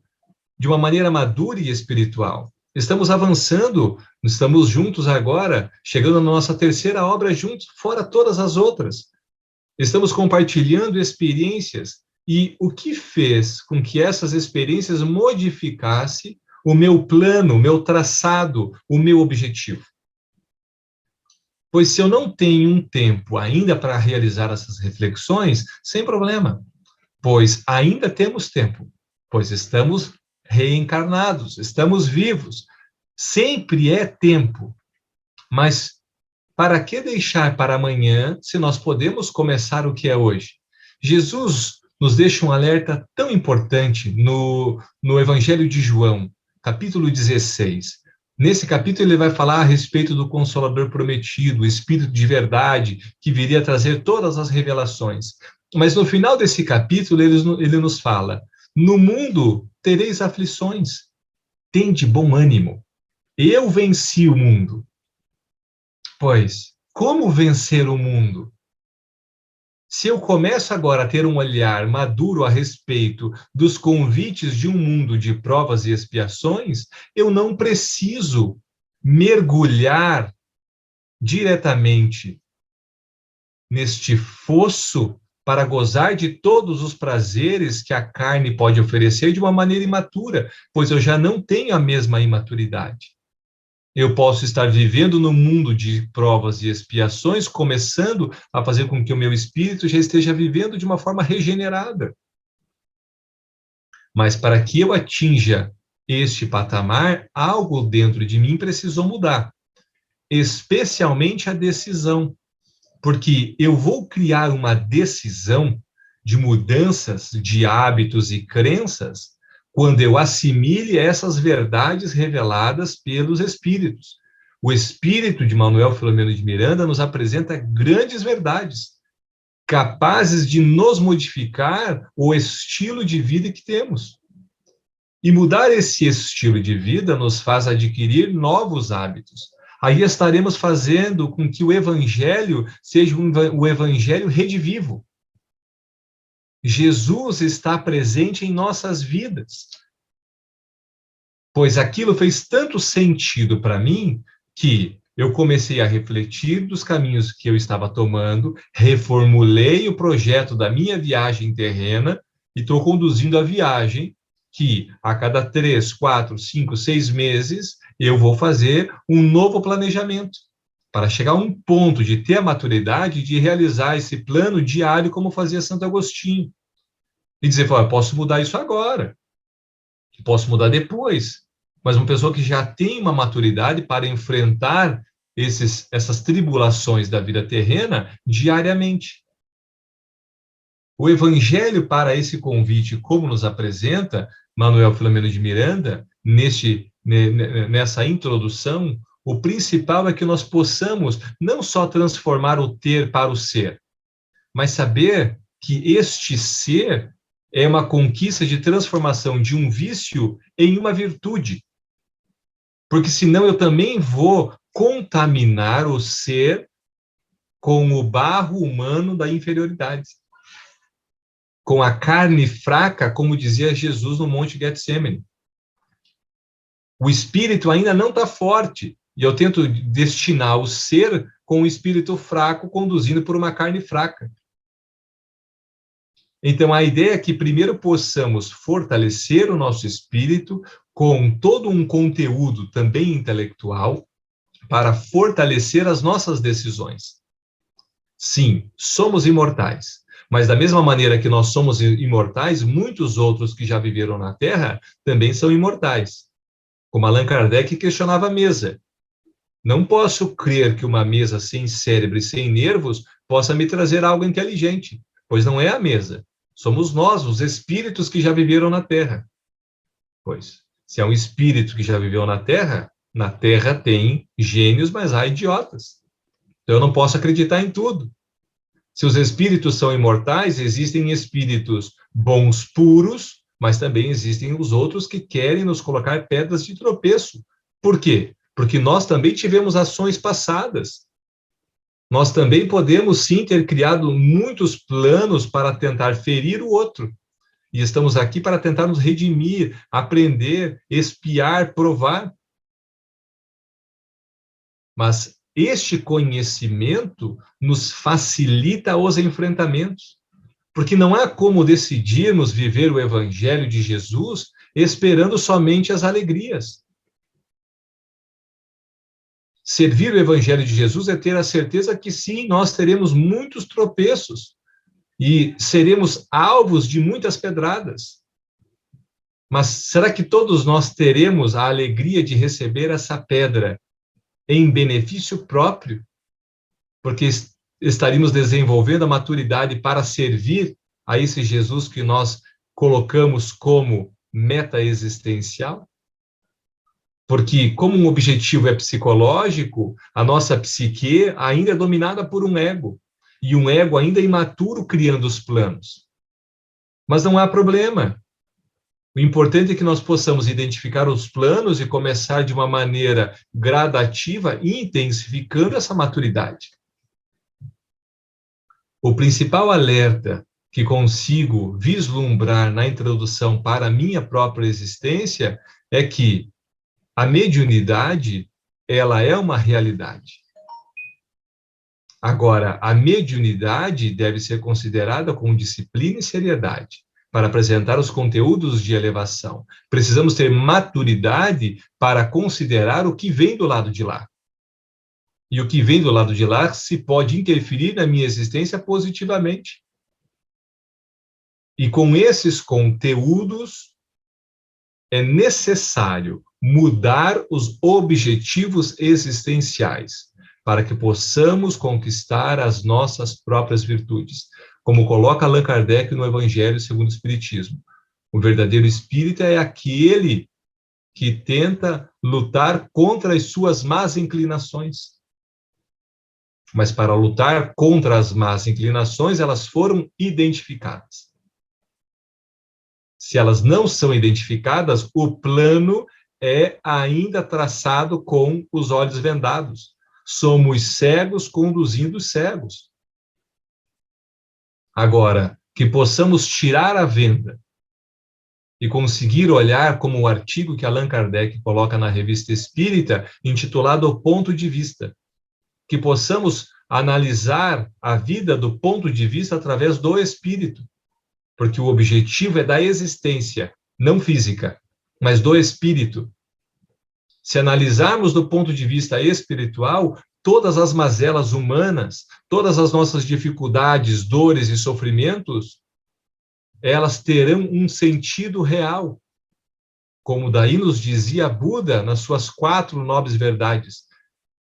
de uma maneira madura e espiritual. Estamos avançando, estamos juntos agora, chegando na nossa terceira obra juntos, fora todas as outras. Estamos compartilhando experiências. E o que fez com que essas experiências modificassem o meu plano, o meu traçado, o meu objetivo? Pois se eu não tenho um tempo ainda para realizar essas reflexões, sem problema, pois ainda temos tempo, pois estamos reencarnados, estamos vivos, sempre é tempo. Mas para que deixar para amanhã, se nós podemos começar o que é hoje? Jesus nos deixa um alerta tão importante no Evangelho de João, capítulo 16. Nesse capítulo, ele vai falar a respeito do Consolador prometido, o Espírito de verdade, que viria trazer todas as revelações. Mas no final desse capítulo, ele nos fala: no mundo tereis aflições, tende bom ânimo, eu venci o mundo. Pois, como vencer o mundo? Se eu começo agora a ter um olhar maduro a respeito dos convites de um mundo de provas e expiações, eu não preciso mergulhar diretamente neste fosso para gozar de todos os prazeres que a carne pode oferecer de uma maneira imatura, pois eu já não tenho a mesma imaturidade. Eu posso estar vivendo no mundo de provas e expiações, começando a fazer com que o meu espírito já esteja vivendo de uma forma regenerada. Mas para que eu atinja este patamar, algo dentro de mim precisou mudar, especialmente a decisão, porque eu vou criar uma decisão de mudanças de hábitos e crenças quando eu assimile essas verdades reveladas pelos Espíritos. O Espírito de Manuel Filomeno de Miranda nos apresenta grandes verdades, capazes de nos modificar o estilo de vida que temos. E mudar esse estilo de vida nos faz adquirir novos hábitos. Aí estaremos fazendo com que o Evangelho seja o Evangelho redivivo. Jesus está presente em nossas vidas, pois aquilo fez tanto sentido para mim que eu comecei a refletir dos caminhos que eu estava tomando, reformulei o projeto da minha viagem terrena e estou conduzindo a viagem que a cada 3, 4, 5, 6 meses eu vou fazer um novo planejamento para chegar a um ponto de ter a maturidade de realizar esse plano diário como fazia Santo Agostinho. E dizer, eu posso mudar isso agora, posso mudar depois. Mas uma pessoa que já tem uma maturidade para enfrentar essas tribulações da vida terrena diariamente. O Evangelho, para esse convite, como nos apresenta Manuel Filomeno de Miranda, nessa introdução, o principal é que nós possamos não só transformar o ter para o ser, mas saber que este ser é uma conquista de transformação de um vício em uma virtude. Porque senão eu também vou contaminar o ser com o barro humano da inferioridade. Com a carne fraca, como dizia Jesus no Monte Getsemane. O espírito ainda não está forte, e eu tento destinar o ser com o espírito fraco, conduzindo por uma carne fraca. Então, a ideia é que primeiro possamos fortalecer o nosso espírito com todo um conteúdo também intelectual para fortalecer as nossas decisões. Sim, somos imortais, mas da mesma maneira que nós somos imortais, muitos outros que já viveram na Terra também são imortais. Como Allan Kardec questionava a mesa. Não posso crer que uma mesa sem cérebro e sem nervos possa me trazer algo inteligente, pois não é a mesa. Somos nós, os espíritos que já viveram na Terra. Pois, se é um espírito que já viveu na Terra tem gênios, mas há idiotas. Então eu não posso acreditar em tudo. Se os espíritos são imortais, existem espíritos bons puros, mas também existem os outros que querem nos colocar pedras de tropeço. Por quê? Porque nós também tivemos ações passadas. Nós também podemos, sim, ter criado muitos planos para tentar ferir o outro. E estamos aqui para tentar nos redimir, aprender, espiar, provar. Mas este conhecimento nos facilita os enfrentamentos. Porque não há como decidirmos viver o Evangelho de Jesus esperando somente as alegrias. Servir o Evangelho de Jesus é ter a certeza que sim, nós teremos muitos tropeços e seremos alvos de muitas pedradas. Mas será que todos nós teremos a alegria de receber essa pedra em benefício próprio? Porque estaríamos desenvolvendo a maturidade para servir a esse Jesus que nós colocamos como meta existencial? Porque, como um objetivo é psicológico, a nossa psique ainda é dominada por um ego, e um ego ainda imaturo criando os planos. Mas não há problema. O importante é que nós possamos identificar os planos e começar de uma maneira gradativa, intensificando essa maturidade. O principal alerta que consigo vislumbrar na introdução para a minha própria existência é que a mediunidade, ela é uma realidade. Agora, a mediunidade deve ser considerada com disciplina e seriedade para apresentar os conteúdos de elevação. Precisamos ter maturidade para considerar o que vem do lado de lá. E o que vem do lado de lá se pode interferir na minha existência positivamente. E com esses conteúdos, é necessário mudar os objetivos existenciais para que possamos conquistar as nossas próprias virtudes. Como coloca Allan Kardec no Evangelho segundo o Espiritismo. O verdadeiro espírita é aquele que tenta lutar contra as suas más inclinações. Mas para lutar contra as más inclinações, elas foram identificadas. Se elas não são identificadas, o plano é ainda traçado com os olhos vendados. Somos cegos conduzindo os cegos. Agora, que possamos tirar a venda e conseguir olhar como o artigo que Allan Kardec coloca na Revista Espírita, intitulado O Ponto de Vista. Que possamos analisar a vida do ponto de vista através do espírito. Porque o objetivo é da existência, não física, mas do espírito. Se analisarmos do ponto de vista espiritual, todas as mazelas humanas, todas as nossas dificuldades, dores e sofrimentos, elas terão um sentido real. Como daí nos dizia Buda nas suas 4 nobres verdades.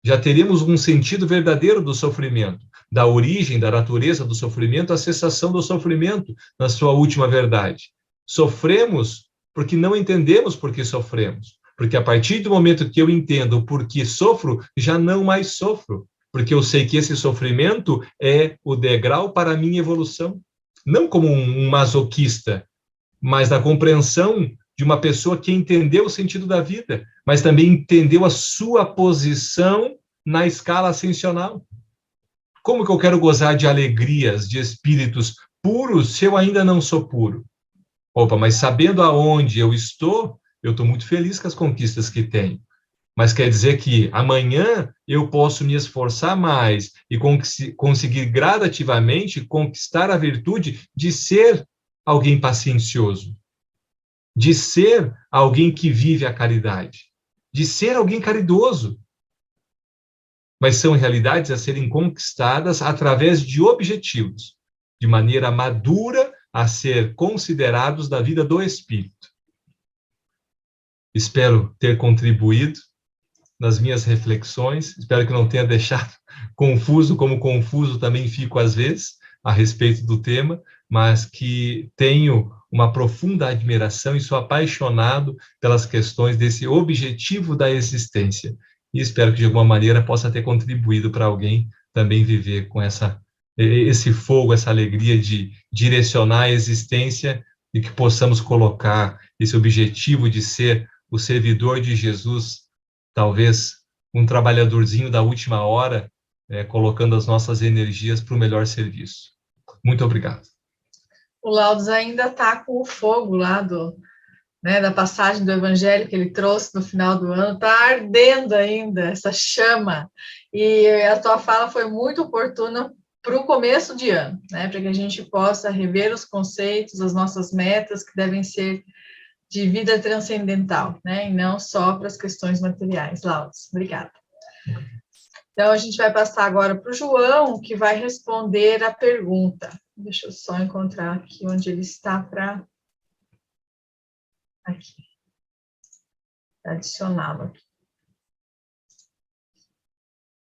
Já teremos um sentido verdadeiro do sofrimento, da origem, da natureza do sofrimento, a cessação do sofrimento, na sua última verdade. Sofremos porque não entendemos por que sofremos. Porque a partir do momento que eu entendo por que sofro, já não mais sofro. Porque eu sei que esse sofrimento é o degrau para a minha evolução. Não como um masoquista, mas da compreensão de uma pessoa que entendeu o sentido da vida, mas também entendeu a sua posição na escala ascensional. Como que eu quero gozar de alegrias, de espíritos puros, se eu ainda não sou puro? Opa, mas sabendo aonde eu estou muito feliz com as conquistas que tenho. Mas quer dizer que amanhã eu posso me esforçar mais e conseguir gradativamente conquistar a virtude de ser alguém paciencioso, de ser alguém que vive a caridade, de ser alguém caridoso. Mas são realidades a serem conquistadas através de objetivos, de maneira madura a ser considerados da vida do espírito. Espero ter contribuído nas minhas reflexões, espero que não tenha deixado confuso, como confuso também fico às vezes, a respeito do tema, mas que tenho uma profunda admiração e sou apaixonado pelas questões desse objetivo da existência. E espero que, de alguma maneira, possa ter contribuído para alguém também viver com esse fogo, essa alegria de direcionar a existência e que possamos colocar esse objetivo de ser o servidor de Jesus, talvez um trabalhadorzinho da última hora, colocando as nossas energias para o melhor serviço. Muito obrigado. O Laudes ainda está com o fogo lá da passagem do Evangelho que ele trouxe no final do ano, está ardendo ainda essa chama, e a tua fala foi muito oportuna para o começo de ano, para que a gente possa rever os conceitos, as nossas metas, que devem ser de vida transcendental, e não só para as questões materiais. Laudes, obrigada. Então, a gente vai passar agora para o João, que vai responder a pergunta. Deixa eu só encontrar aqui onde ele está para... Aqui. Adicioná-lo aqui.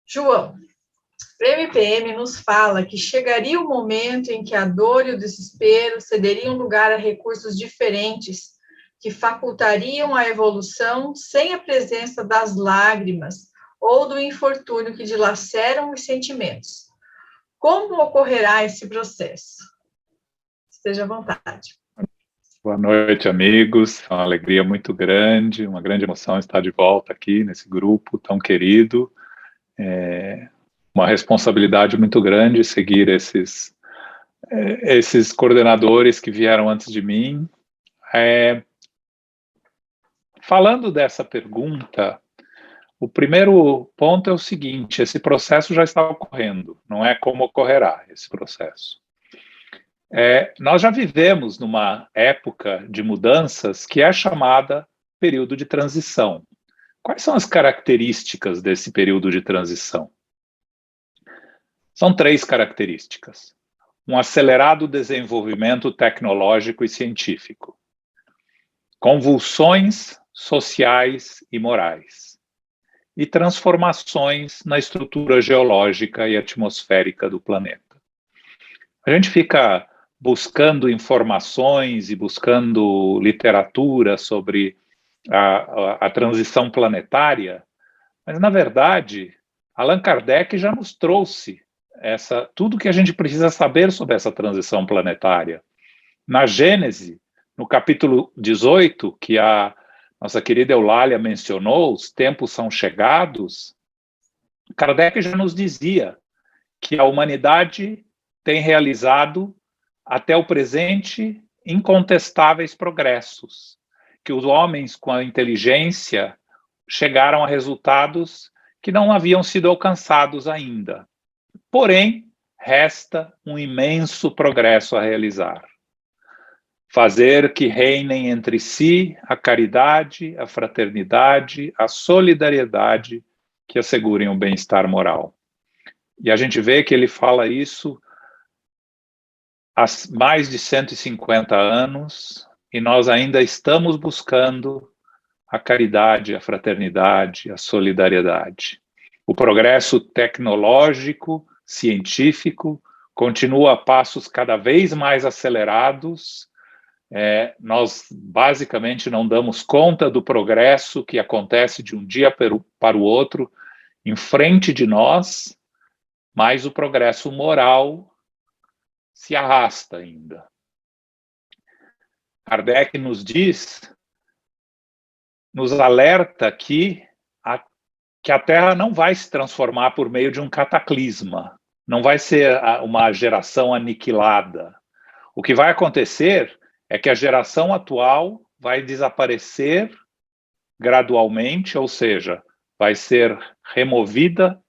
João, o MPM nos fala que chegaria o momento em que a dor e o desespero cederiam lugar a recursos diferentes que facultariam a evolução sem a presença das lágrimas ou do infortúnio que dilaceram os sentimentos. Como ocorrerá esse processo? Esteja à vontade. Boa noite, amigos. É uma alegria muito grande, uma grande emoção estar de volta aqui nesse grupo tão querido. Uma responsabilidade muito grande seguir esses coordenadores que vieram antes de mim. Falando dessa pergunta, o primeiro ponto é o seguinte: esse processo já está ocorrendo, não é como ocorrerá esse processo. Nós já vivemos numa época de mudanças que é chamada período de transição. Quais são as características desse período de transição? São 3 características. Um acelerado desenvolvimento tecnológico e científico. Convulsões sociais e morais. E transformações na estrutura geológica e atmosférica do planeta. A gente fica buscando informações e buscando literatura sobre a transição planetária, mas, na verdade, Allan Kardec já nos trouxe tudo que a gente precisa saber sobre essa transição planetária. Na Gênese, no capítulo 18, que a nossa querida Eulália mencionou, os tempos são chegados, Kardec já nos dizia que a humanidade tem realizado, até o presente, incontestáveis progressos, que os homens com a inteligência chegaram a resultados que não haviam sido alcançados ainda. Porém, resta um imenso progresso a realizar. Fazer que reinem entre si a caridade, a fraternidade, a solidariedade que assegurem o bem-estar moral. E a gente vê que ele fala isso há mais de 150 anos, e nós ainda estamos buscando a caridade, a fraternidade, a solidariedade. O progresso tecnológico, científico, continua a passos cada vez mais acelerados. Nós, basicamente, não damos conta do progresso que acontece de um dia para o outro em frente de nós, mas o progresso moral se arrasta ainda. Kardec nos alerta que a Terra não vai se transformar por meio de um cataclisma, não vai ser uma geração aniquilada. O que vai acontecer é que a geração atual vai desaparecer gradualmente, ou seja, vai ser removida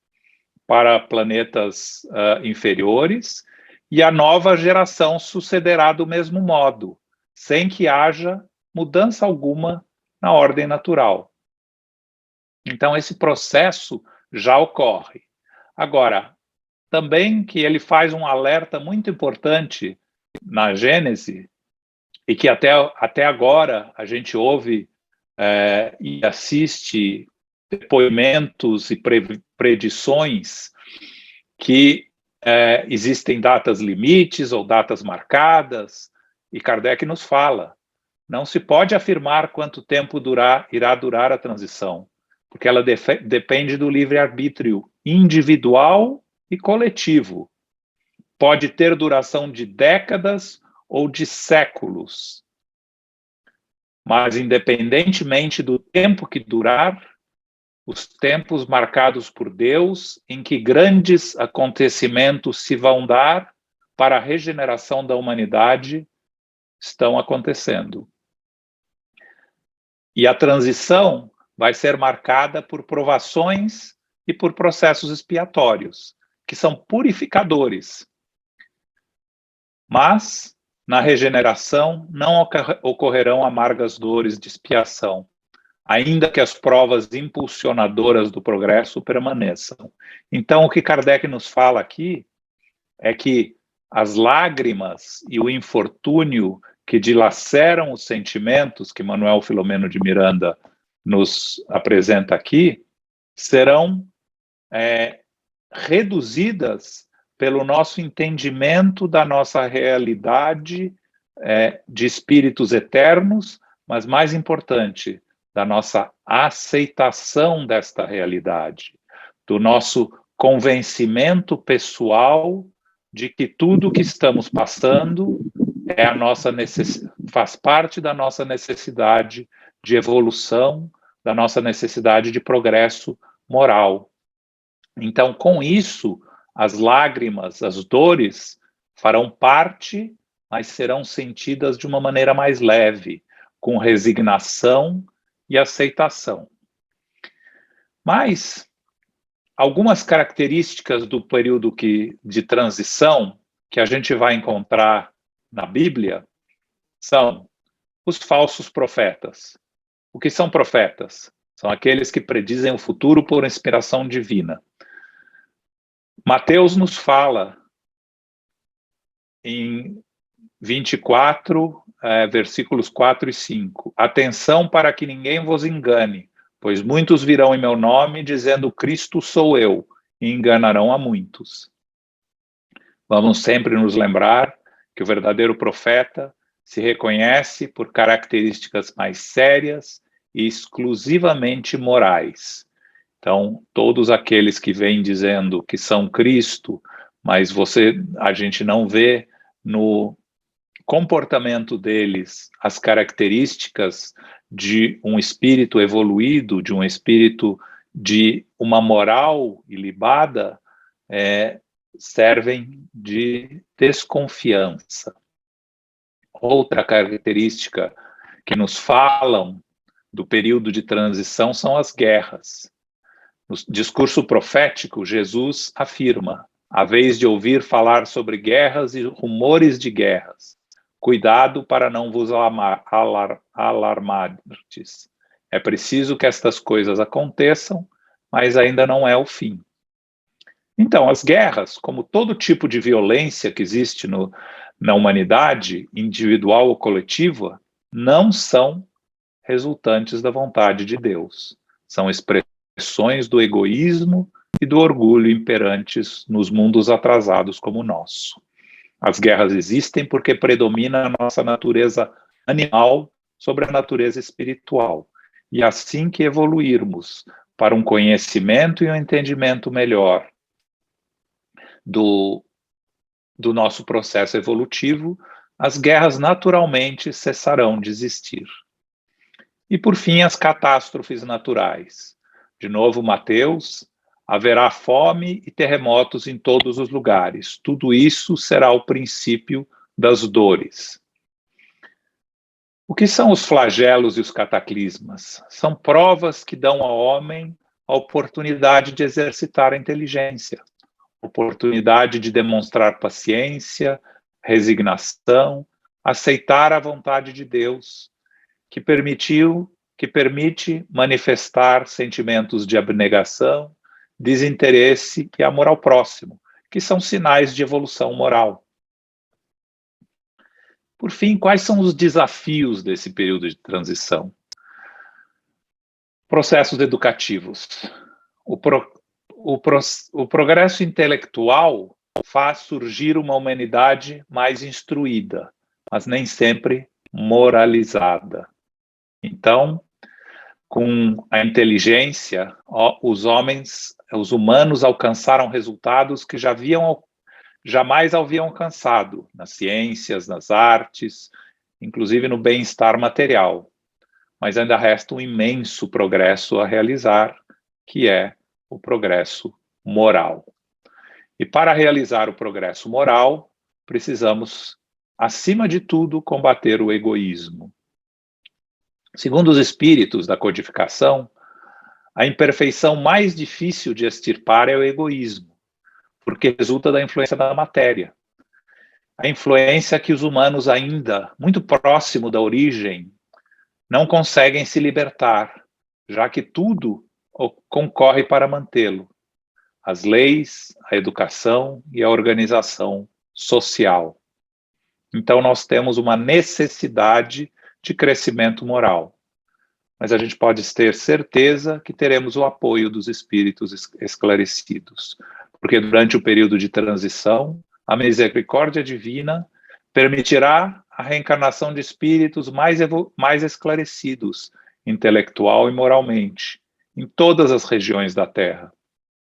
para planetas inferiores, e a nova geração sucederá do mesmo modo, sem que haja mudança alguma na ordem natural. Então, esse processo já ocorre. Agora, também que ele faz um alerta muito importante na Gênese, e que até agora a gente ouve e assiste depoimentos e predições que existem datas limites ou datas marcadas, e Kardec nos fala, não se pode afirmar quanto tempo irá durar a transição, porque ela depende do livre-arbítrio individual e coletivo. Pode ter duração de décadas ou de séculos. Mas, independentemente do tempo que durar, os tempos marcados por Deus, em que grandes acontecimentos se vão dar para a regeneração da humanidade, estão acontecendo. E a transição vai ser marcada por provações e por processos expiatórios, que são purificadores. Mas, na regeneração, não ocorrerão amargas dores de expiação, ainda que as provas impulsionadoras do progresso permaneçam. Então, o que Kardec nos fala aqui é que as lágrimas e o infortúnio que dilaceram os sentimentos que Manuel Filomeno de Miranda nos apresenta aqui, serão reduzidas pelo nosso entendimento da nossa realidade de espíritos eternos, mas mais importante, da nossa aceitação desta realidade, do nosso convencimento pessoal de que tudo que estamos passando faz parte da nossa necessidade de evolução, da nossa necessidade de progresso moral. Então, com isso, as lágrimas, as dores farão parte, mas serão sentidas de uma maneira mais leve, com resignação e aceitação. Mas algumas características do período de transição que a gente vai encontrar na Bíblia são os falsos profetas. O que são profetas? São aqueles que predizem o futuro por inspiração divina. Mateus nos fala em 24, versículos 4 e 5. Atenção para que ninguém vos engane, pois muitos virão em meu nome dizendo Cristo sou eu, e enganarão a muitos. Vamos sempre nos lembrar que o verdadeiro profeta se reconhece por características mais sérias e exclusivamente morais. Então, todos aqueles que vêm dizendo que são Cristo, mas a gente não vê no comportamento deles as características de um espírito evoluído, de um espírito de uma moral ilibada, servem de desconfiança. Outra característica que nos falam do período de transição são as guerras. No discurso profético, Jesus afirma: "À vez de ouvir falar sobre guerras e rumores de guerras, cuidado para não vos alarmardes. É preciso que estas coisas aconteçam, mas ainda não é o fim." Então, as guerras, como todo tipo de violência que existe na humanidade, individual ou coletiva, não são resultantes da vontade de Deus. São expressões do egoísmo e do orgulho imperantes nos mundos atrasados como o nosso. As guerras existem porque predomina a nossa natureza animal sobre a natureza espiritual. E assim que evoluirmos para um conhecimento e um entendimento melhor do nosso processo evolutivo, as guerras naturalmente cessarão de existir. E por fim, as catástrofes naturais. De novo, Mateus: haverá fome e terremotos em todos os lugares. Tudo isso será o princípio das dores. O que são os flagelos e os cataclismas? São provas que dão ao homem a oportunidade de exercitar a inteligência, oportunidade de demonstrar paciência, resignação, aceitar a vontade de Deus, que permite manifestar sentimentos de abnegação, desinteresse e amor ao próximo, que são sinais de evolução moral. Por fim, quais são os desafios desse período de transição? Processos educativos. O progresso intelectual faz surgir uma humanidade mais instruída, mas nem sempre moralizada. Então, com a inteligência, os humanos alcançaram resultados que jamais haviam alcançado nas ciências, nas artes, inclusive no bem-estar material. Mas ainda resta um imenso progresso a realizar, que é o progresso moral. E para realizar o progresso moral, precisamos, acima de tudo, combater o egoísmo. Segundo os espíritos da codificação, a imperfeição mais difícil de extirpar é o egoísmo, porque resulta da influência da matéria. A influência que os humanos ainda, muito próximo da origem, não conseguem se libertar, já que tudo concorre para mantê-lo. As leis, a educação e a organização social. Então nós temos uma necessidade de crescimento moral. Mas a gente pode ter certeza que teremos o apoio dos espíritos esclarecidos, porque durante o período de transição, a misericórdia divina permitirá a reencarnação de espíritos mais esclarecidos, intelectual e moralmente, em todas as regiões da Terra,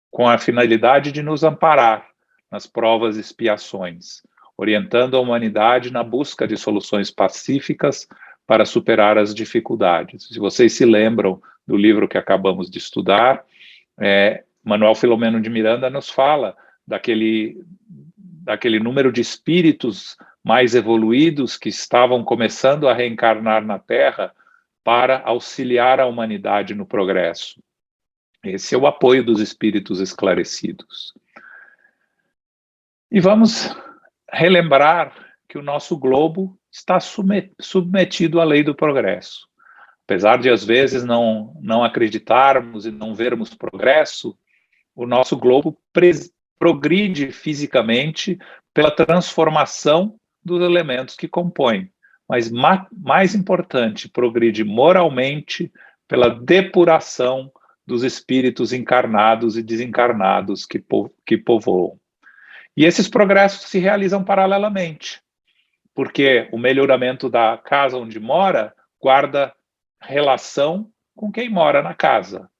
com a finalidade de nos amparar nas provas e expiações, orientando a humanidade na busca de soluções pacíficas para superar as dificuldades. Se vocês se lembram do livro que acabamos de estudar, Manuel Filomeno de Miranda nos fala daquele número de espíritos mais evoluídos que estavam começando a reencarnar na Terra para auxiliar a humanidade no progresso. Esse é o apoio dos espíritos esclarecidos. E vamos relembrar que o nosso globo está submetido à lei do progresso. Apesar de, às vezes, não acreditarmos e não vermos progresso, o nosso globo progride fisicamente pela transformação dos elementos que compõem. Mas, mais importante, progride moralmente pela depuração dos espíritos encarnados e desencarnados que povoam. E esses progressos se realizam paralelamente, porque o melhoramento da casa onde mora guarda relação com quem mora na casa.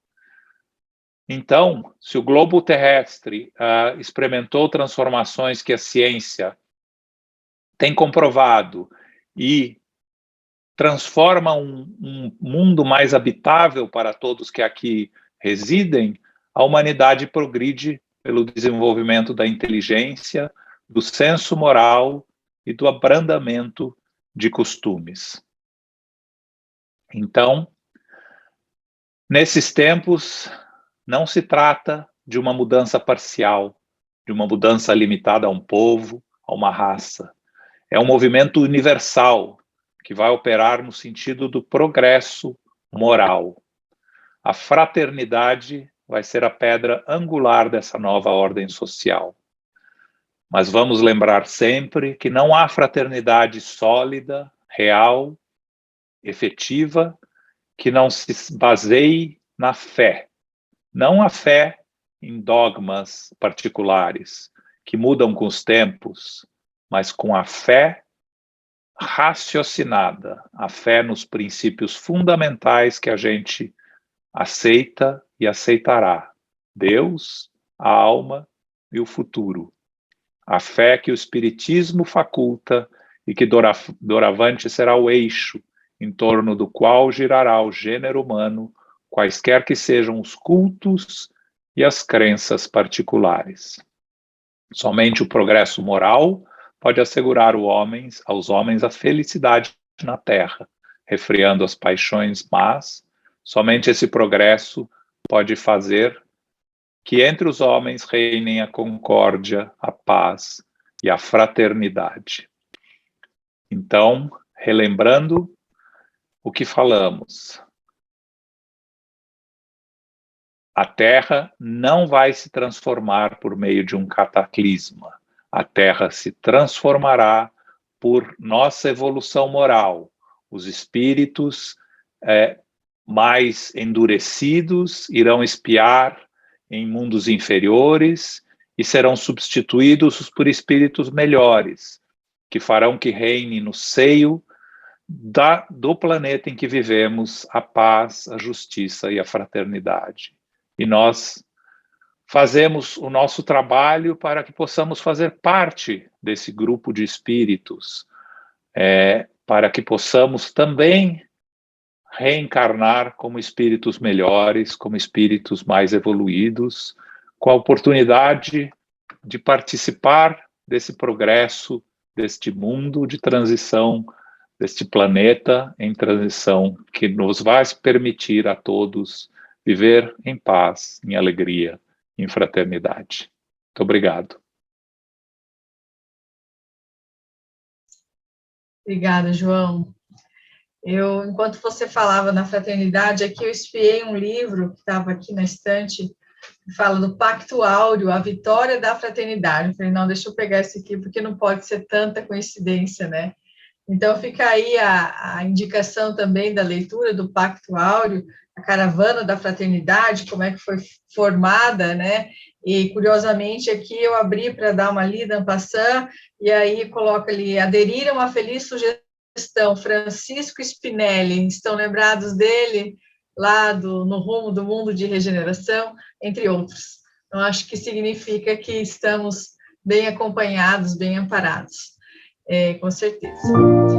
Então, se o globo terrestre experimentou transformações que a ciência tem comprovado e transforma um mundo mais habitável para todos que aqui residem, a humanidade progride pelo desenvolvimento da inteligência, do senso moral e do abrandamento de costumes. Então, nesses tempos, não se trata de uma mudança parcial, de uma mudança limitada a um povo, a uma raça. É um movimento universal que vai operar no sentido do progresso moral. A fraternidade vai ser a pedra angular dessa nova ordem social. Mas vamos lembrar sempre que não há fraternidade sólida, real, efetiva, que não se baseie na fé. Não a fé em dogmas particulares que mudam com os tempos, mas com a fé raciocinada, a fé nos princípios fundamentais que a gente aceita e aceitará: Deus, a alma e o futuro. A fé que o Espiritismo faculta e que doravante será o eixo em torno do qual girará o gênero humano, quaisquer que sejam os cultos e as crenças particulares. Somente o progresso moral pode assegurar aos homens a felicidade na terra, refreando as paixões más. Somente esse progresso pode fazer que entre os homens reinem a concórdia, a paz e a fraternidade. Então, relembrando o que falamos, a Terra não vai se transformar por meio de um cataclisma. A Terra se transformará por nossa evolução moral. Os espíritos mais endurecidos irão espiar em mundos inferiores e serão substituídos por espíritos melhores, que farão que reine no seio do planeta em que vivemos a paz, a justiça e a fraternidade. E nós fazemos o nosso trabalho para que possamos fazer parte desse grupo de espíritos, para que possamos também reencarnar como espíritos melhores, como espíritos mais evoluídos, com a oportunidade de participar desse progresso, deste mundo de transição, deste planeta em transição, que nos vai permitir a todos viver em paz, em alegria, em fraternidade. Muito obrigado. Obrigada, João. Enquanto você falava na fraternidade, aqui eu espiei um livro que estava aqui na estante, que fala do Pacto Áureo, a vitória da fraternidade. Eu falei, não, deixa eu pegar esse aqui, porque não pode ser tanta coincidência, né? Então, fica aí a indicação também da leitura do Pacto Áureo, a caravana da fraternidade, como é que foi formada, né? E, curiosamente, aqui eu abri para dar uma lida en passant, e aí coloca ali, aderiram à feliz sugestão, Francisco Spinelli, estão lembrados dele lá no rumo do mundo de regeneração, entre outros. Então, acho que significa que estamos bem acompanhados, bem amparados, com certeza.